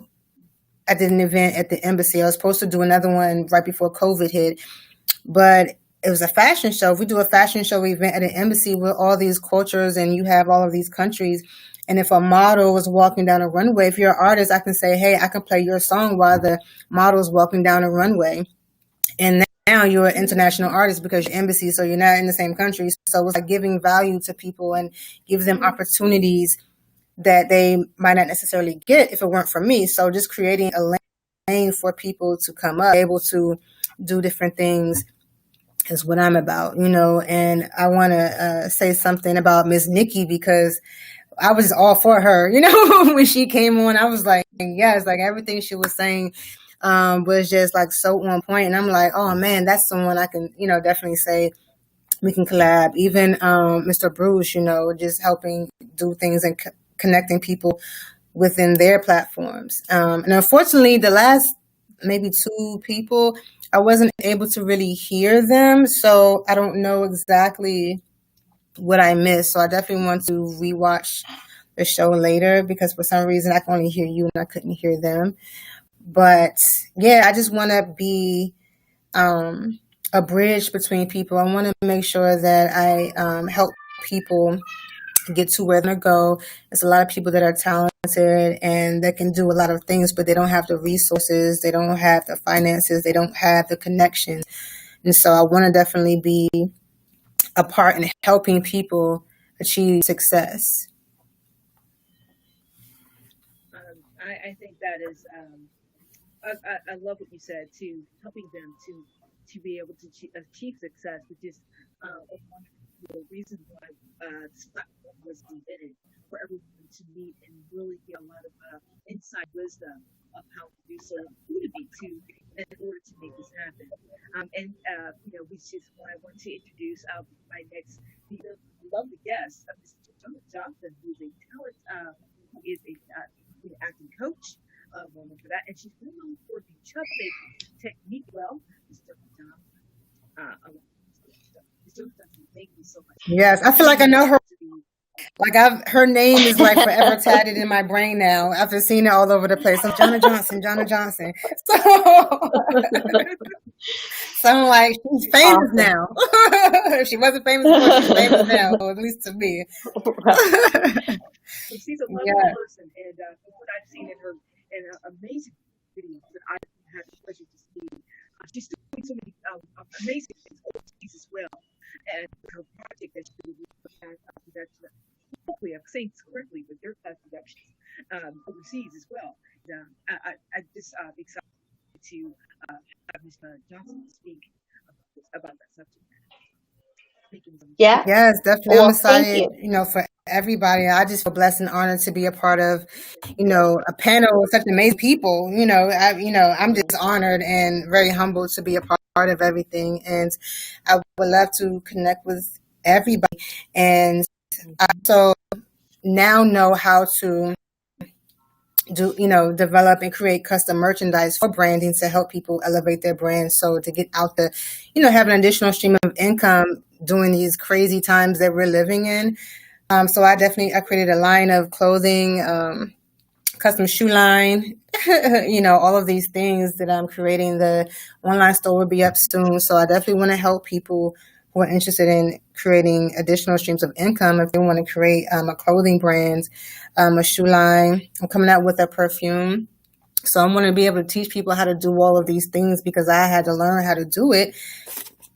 I did an event at the embassy. I was supposed to do another one right before COVID hit, but it was a fashion show. If we do a fashion show event at an embassy with all these cultures and you have all of these countries, and if a model was walking down a runway, if you're an artist, I can say, hey, I can play your song while the model is walking down a runway. And now you're an international artist because you're embassy, so you're not in the same country. So it's like giving value to people and give them opportunities that they might not necessarily get if it weren't for me. So just creating a lane for people to come up, able to do different things is what I'm about, And I want to say something about Miss Nikki, because I was all for her, when she came on. I was like, yes, like everything she was saying was just like so on point. And I'm like, oh man, that's someone I can, definitely say we can collab. Even Mr. Bruce, just helping do things and connecting people within their platforms. And unfortunately, the last maybe 2 people, I wasn't able to really hear them. So I don't know exactly what I missed. So I definitely want to rewatch the show later because for some reason I can only hear you and I couldn't hear them. But yeah, I just want to be a bridge between people. I want to make sure that I help people get to where they're going to go. There's a lot of people that are talented and that can do a lot of things, but they don't have the resources, they don't have the finances, they don't have the connections. And so I want to definitely be a part in helping people achieve success. I think that is, I love what you said, to helping them to be able to achieve success, which is one of the reasons why this platform was invented, for everyone to meet and really get a lot of inside wisdom of how to do so, who to be to in order to make this happen. Which is why I want to introduce my next lovely guest, Mr. Johnson, who's a talent, who is an acting coach, woman for that, and she's well known for the chub technique. Well, Mr. Johnson, thank you so much. Yes, I feel like I know her. Like her name is like forever tatted in my brain now after seeing it all over the place. I'm Jonna Johnson. So I'm like, she's famous now. If she wasn't famous before, she's famous now, at least to me. She's a lovely person, and from what I've seen in her amazing videos that I've had the pleasure to see, she's doing so many amazing things overseas as well. And her project that she did production, hopefully I'm saying this correctly, but Dirt Class Productions overseas as well. I just excited to have Ms. Johnson speak about that subject. Yeah. Yes, definitely. Well, I'm excited, thank for everybody. I just feel blessed and honored to be a part of, a panel with such amazing people. I'm just honored and very humbled to be a part of everything. And I would love to connect with everybody. And I also now know how to develop and create custom merchandise for branding to help people elevate their brand. So to get out have an additional stream of income during these crazy times that we're living in. So I created a line of clothing, custom shoe line, all of these things that I'm creating. The online store will be up soon. So I definitely want to help people who are interested in creating additional streams of income. If they want to create a clothing brand, a shoe line, I'm coming out with a perfume. So I'm going to be able to teach people how to do all of these things because I had to learn how to do it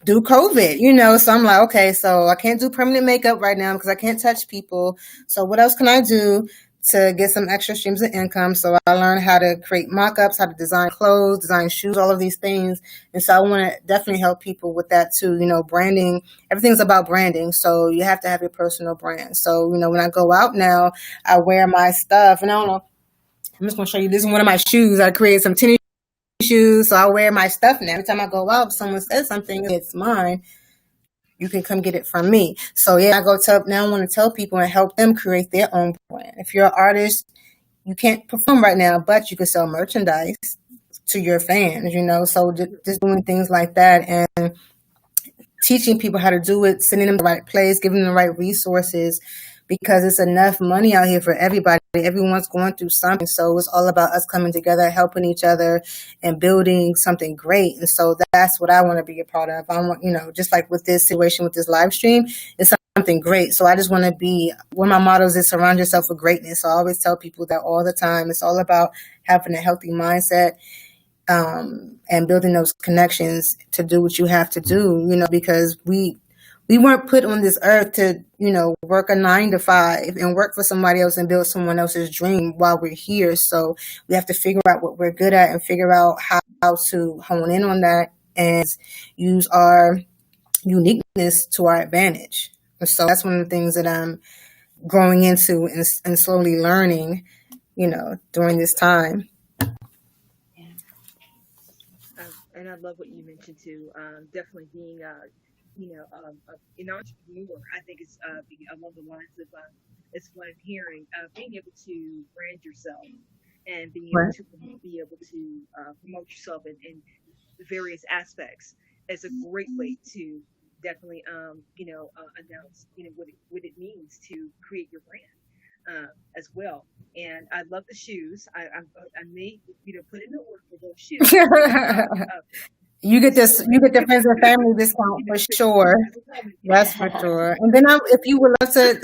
through COVID, so I'm like, okay, so I can't do permanent makeup right now because I can't touch people. So what else can I do to get some extra streams of income? So I learned how to create mock-ups, how to design clothes, design shoes, all of these things. And so I want to definitely help people with that too. Branding, everything's about branding. So you have to have your personal brand. So, when I go out now, I wear my stuff, and I don't know, I'm just going to show you, this is one of my shoes. I created some tennis shoes, so I wear my stuff now. Every time I go out, if someone says something, it's mine. You can come get it from me. So yeah, I want to tell people and help them create their own brand. If you're an artist, you can't perform right now, but you can sell merchandise to your fans, so just doing things like that and teaching people how to do it, sending them to the right place, giving them the right resources, because it's enough money out here for everybody. Everyone's going through something. So it's all about us coming together, helping each other and building something great. And so that's what I want to be a part of. I want, just like with this situation, with this live stream, it's something great. So I just want to be, one of my mottos is surround yourself with greatness. So I always tell people that all the time. It's all about having a healthy mindset, and building those connections to do what you have to do, because we weren't put on this earth to, work a 9 to 5 and work for somebody else and build someone else's dream while we're here. So we have to figure out what we're good at and figure out how to hone in on that and use our uniqueness to our advantage. So that's one of the things that I'm growing into and slowly learning, during this time. And I love what you mentioned too. Definitely being, an entrepreneur. I think it's along the lines of it's what I'm hearing. Being able to brand yourself and being able to promote yourself in various aspects is a great way to definitely announce what it means to create your brand. as well. And I love the shoes. I may put in the order for those shoes. You get the friends and family discount for sure. That's for sure. And then if you would love to,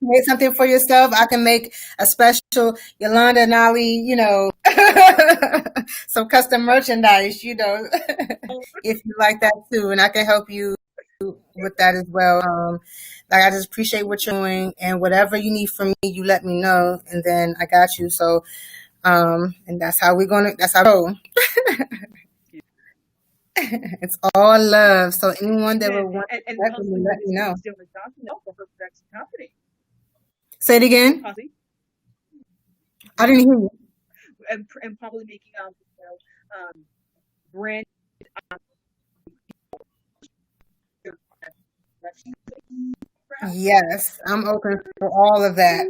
make something for yourself, I can make a special Yolanda and Ali, some custom merchandise, if you like that too. And I can help you with that as well. I just appreciate what you're doing, and whatever you need from me, you let me know, and then I got you. So, and that's how we go. It's all love. So anyone that would want to connect with me, let me know. Say it again. I didn't hear you. And probably making brand. Yes, I'm open for all of that.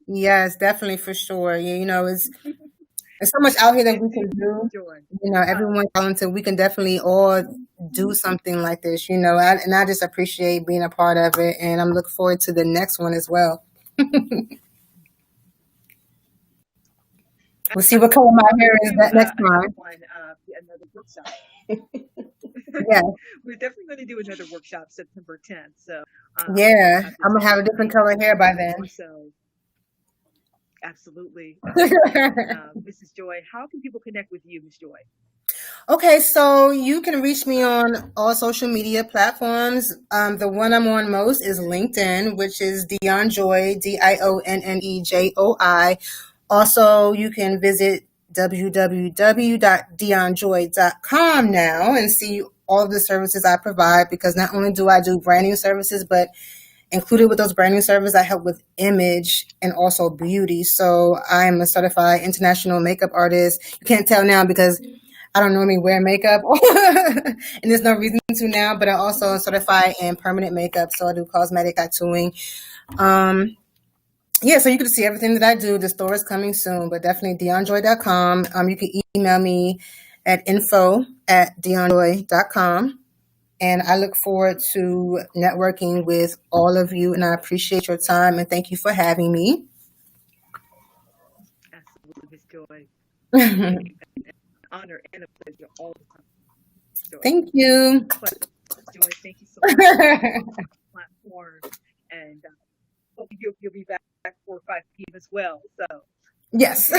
Yes, definitely, for sure. Yeah, it's so much out here that we can do. Everyone's talented. We can definitely all do something like this. And I just appreciate being a part of it, and I'm looking forward to the next one as well. We'll see what color my hair is that next time. Another workshop. Yeah, We're definitely going to do another workshop September 10th. So yeah, I'm gonna have a different color hair by then. So absolutely, Mrs. Joy. How can people connect with you, Ms. Joy? Okay, so you can reach me on all social media platforms. The one I'm on most is LinkedIn, which is Dion Joy, DIONNEJOI. Also, you can visit www.dionjoy.com now and see all of the services I provide, because not only do I do branding services, but included with those branding services, I help with image and also beauty. So I'm a certified international makeup artist. You can't tell now because I don't normally wear makeup and there's no reason to now, but I also certify in permanent makeup. So I do cosmetic tattooing. Yeah, so you can see everything that I do. The store is coming soon, but definitely dionjoy.com. You can email me at info@dionjoy.com. And I look forward to networking with all of you, and I appreciate your time, and thank you for having me. Absolutely, Ms. Joy. Honor and a pleasure all the time. Joy. Thank you. Joy, thank you so much for the platform, and hope you'll be back 4 or 5 p.m. as well. So yes.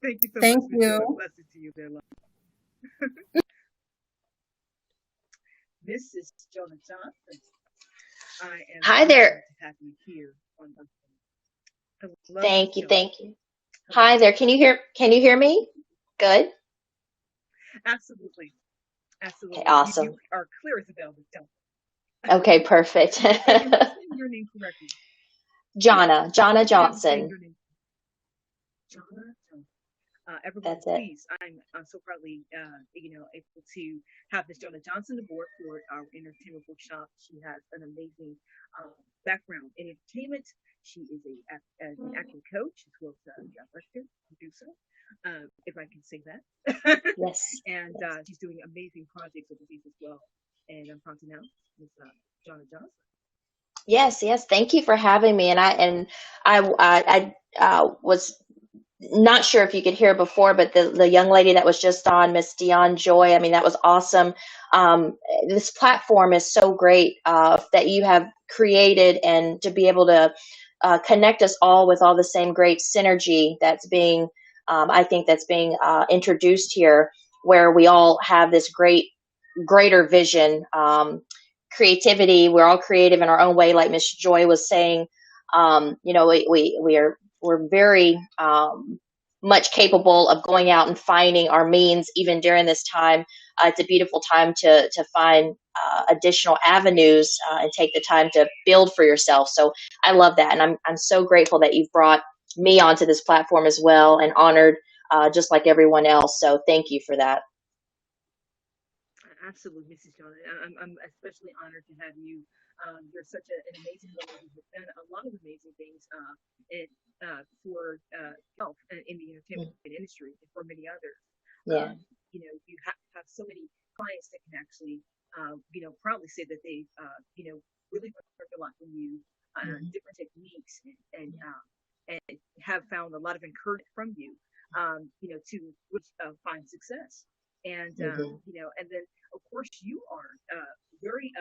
Thank you so thank much. You. Blessings to you, there, love. Mrs. Jonah Johnson. I am Hi there. To have you here on the Thank you. Hi there. Can you hear me? Good. Absolutely. Okay, awesome. You are clear as a bell. Okay, perfect. Your name correctly. Jonna Johnson. Jonna Johnson. Everyone, please, I'm so proudly, able to have Ms. Jonah Johnson aboard for our entertainment workshop. She has an amazing background in entertainment. She is an acting coach as well as a director, producer, if I can say that. Yes. And she's doing amazing projects overseas as well. And I'm proud to announce Ms. Jonah Johnson. Yes. Thank you for having me. And I was not sure if you could hear before, but the young lady that was just on, Miss Dion Joy, I mean, that was awesome. This platform is so great that you have created, and to be able to connect us all with all the same great synergy that's being, I think that's being introduced here, where we all have this greater vision, creativity. We're all creative in our own way, like Miss Joy was saying. We're very much capable of going out and finding our means, even during this time. It's a beautiful time to find additional avenues and take the time to build for yourself. So I love that, and I'm so grateful that you've brought me onto this platform as well, and honored just like everyone else. So thank you for that. Absolutely, Mrs. Jonah. I'm especially honored to have you. You're such an amazing woman who's done a lot of amazing things for health in the entertainment industry and for many others. Yeah. You have so many clients that can actually proudly say that they, really learned a lot from you, different techniques, and have found a lot of encouragement from you, to find success. And then of course you are very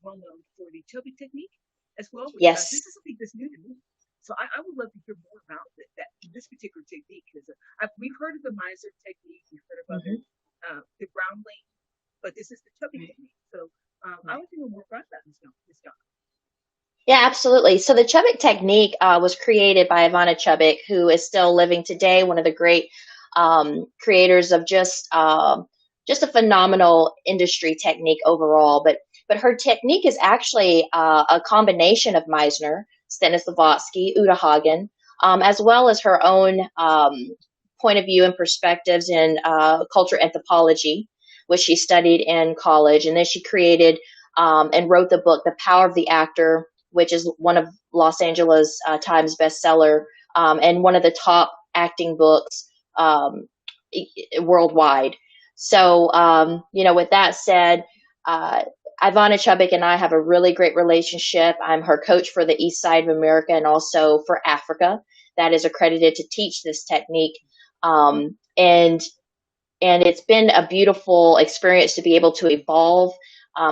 well known for the Chubby technique as well, which Yes. this is something that's new to me. So I would love to hear more about this particular technique, because we've heard of the miser technique, we've heard of other, the groundling, but this is the Chubby technique. So I want to know more about that, Ms. Donna. Yeah, absolutely. So the Chubbuck technique was created by Ivana Chubbuck, who is still living today, one of the great creators of just a phenomenal industry technique overall. But her technique is actually a combination of Meisner, Stanislavski, Uta Hagen, as well as her own point of view and perspectives in culture anthropology, which she studied in college. And then she created and wrote the book, The Power of the Actor, which is one of Los Angeles Times bestseller, and one of the top acting books worldwide. So, with that said, Ivana Chubbuck and I have a really great relationship. I'm her coach for the East Side of America and also for Africa, that is accredited to teach this technique. And it's been a beautiful experience to be able to evolve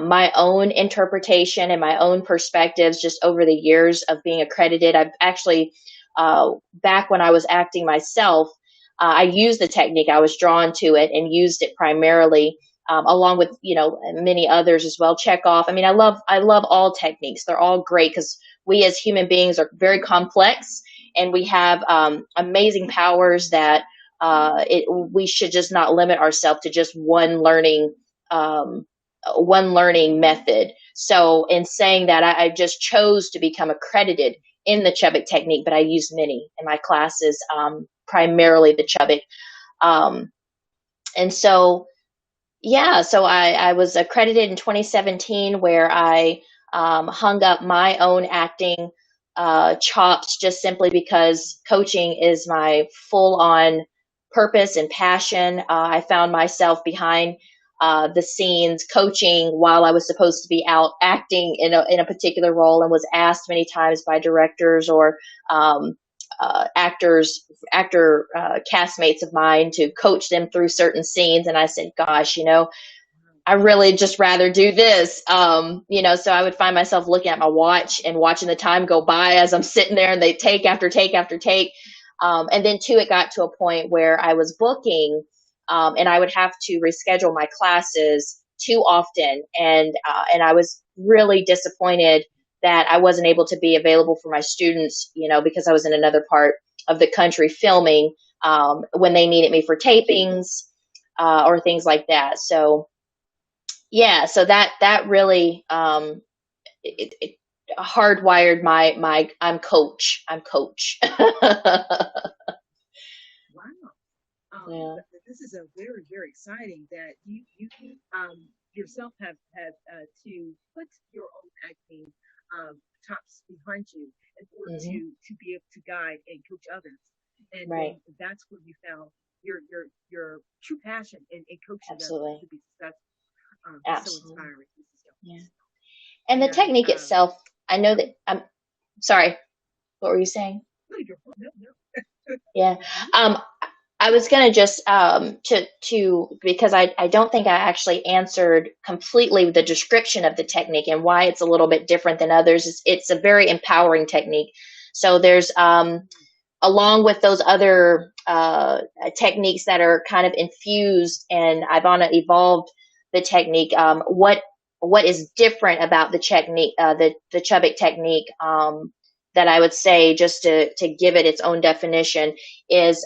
my own interpretation and my own perspectives just over the years of being accredited. I've actually, back when I was acting myself, I used the technique. I was drawn to it and used it primarily, along with, many others as well. Chekhov. I mean, I love all techniques. They're all great because we as human beings are very complex, and we have amazing powers that we should just not limit ourselves to just one learning method. So in saying that, I just chose to become accredited in the Chubbuck technique, but I use many in my classes, primarily the Chubbuck. And so, so I was accredited in 2017, where I hung up my own acting chops, just simply because coaching is my full-on purpose and passion. I found myself behind the scenes coaching while I was supposed to be out acting in a particular role, and was asked many times by directors or actor castmates of mine to coach them through certain scenes. And I said, gosh, I really just rather do this. So I would find myself looking at my watch and watching the time go by as I'm sitting there, and they take after take after take. And then too, it got to a point where I was booking, and I would have to reschedule my classes too often. And I was really disappointed that I wasn't able to be available for my students, because I was in another part of the country filming, when they needed me for tapings, or things like that. So, so that really, it hardwired my I'm coach. Wow. Yeah. This is a very, very exciting that you yourself have to put your own acting chops behind you in order to be able to guide and coach others. And Right. that's where you found your true passion in coaching Absolutely. others to be successful. Absolutely. So inspiring. Yeah. And the technique itself, I know that I'm sorry. What were you saying? No. Yeah. I was going to just, because I don't think I actually answered completely the description of the technique and why it's a little bit different than others. It's a very empowering technique. So there's, along with those other techniques that are kind of infused, and Ivana evolved the technique. What is different about the technique, the Chubbuck technique, that I would say, just to give it its own definition, is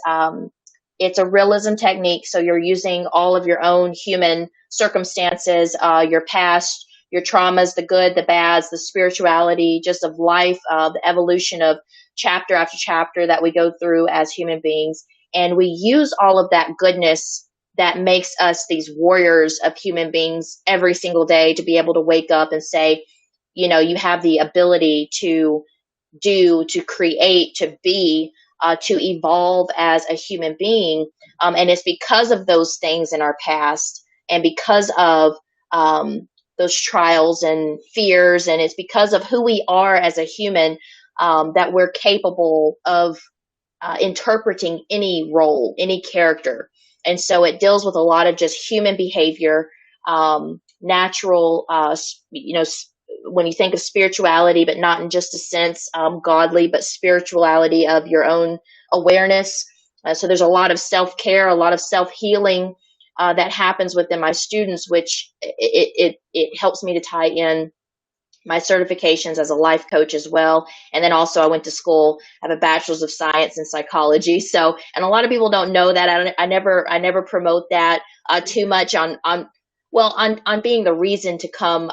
it's a realism technique. So you're using all of your own human circumstances, your past, your traumas, the good, the bads, the spirituality, just of life, the evolution of chapter after chapter that we go through as human beings. And we use all of that goodness that makes us these warriors of human beings every single day to be able to wake up and say, you have the ability to do, to create, to be, to evolve as a human being. And it's because of those things in our past, and because of those trials and fears, and it's because of who we are as a human that we're capable of interpreting any role, any character. And so it deals with a lot of just human behavior, natural, when you think of spirituality, but not in just a sense godly, but spirituality of your own awareness. So there's a lot of self-care, a lot of self-healing that happens within my students, which it helps me to tie in my certifications as a life coach as well. And then also I went to school, I have a bachelor's of science in psychology. So, and a lot of people don't know that. I never promote that too much on being the reason to come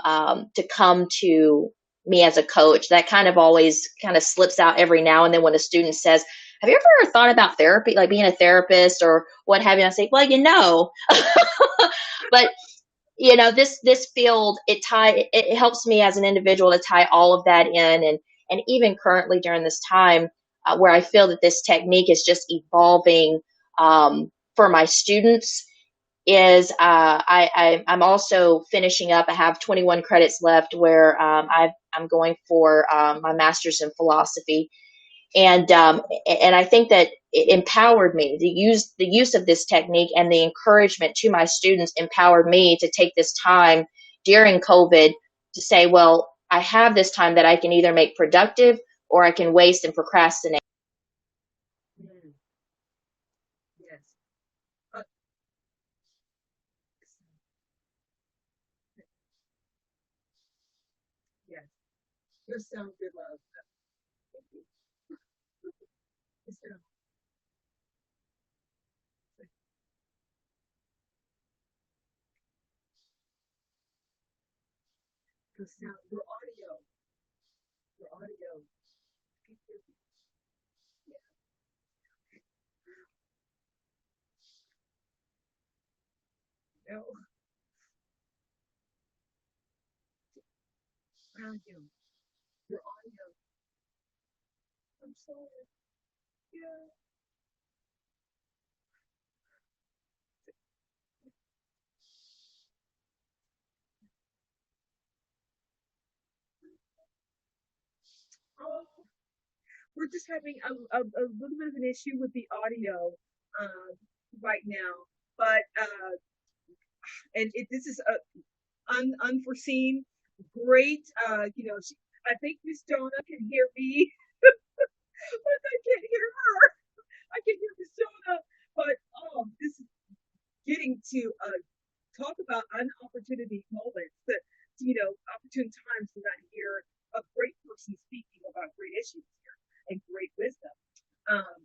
to me as a coach. That kind of always kind of slips out every now and then when a student says, have you ever thought about therapy, like being a therapist or what have you? I say, well, but this field, it helps me as an individual to tie all of that in. And even currently during this time where I feel that this technique is just evolving for my students is I'm also finishing up. I have 21 credits left where I'm going for my master's in philosophy. And I think that it empowered me. The use of this technique and the encouragement to my students empowered me to take this time during COVID to say, well, I have this time that I can either make productive or I can waste and procrastinate. Yes. Yes. You sound good, love. Thank you. Yes, sir. Good sound. Your audio. Your audio. No. Around you. Your audio. I'm sorry. Yeah. Oh, we're just having a little bit of an issue with the audio um, right now, but this is unforeseen. Great, I think Miss Jonah can hear me, but I can't hear her. I can hear Miss Jonah, but this is getting to talk about unopportunity moments that opportune times to not hear a great person speaking about great issues here and great wisdom.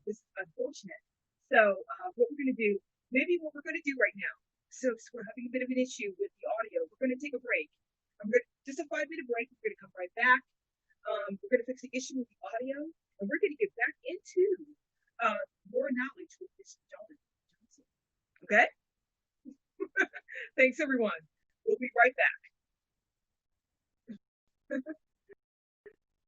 This is unfortunate. So what we're going to do, maybe what we're going to do right now. So we're having a bit of an issue with the audio. We're going to take a break. Just a 5-minute break. We're going to come right back. We're going to fix the issue with the audio, and we're going to get back into more knowledge with this Johnson. Okay? Thanks, everyone. We'll be right back.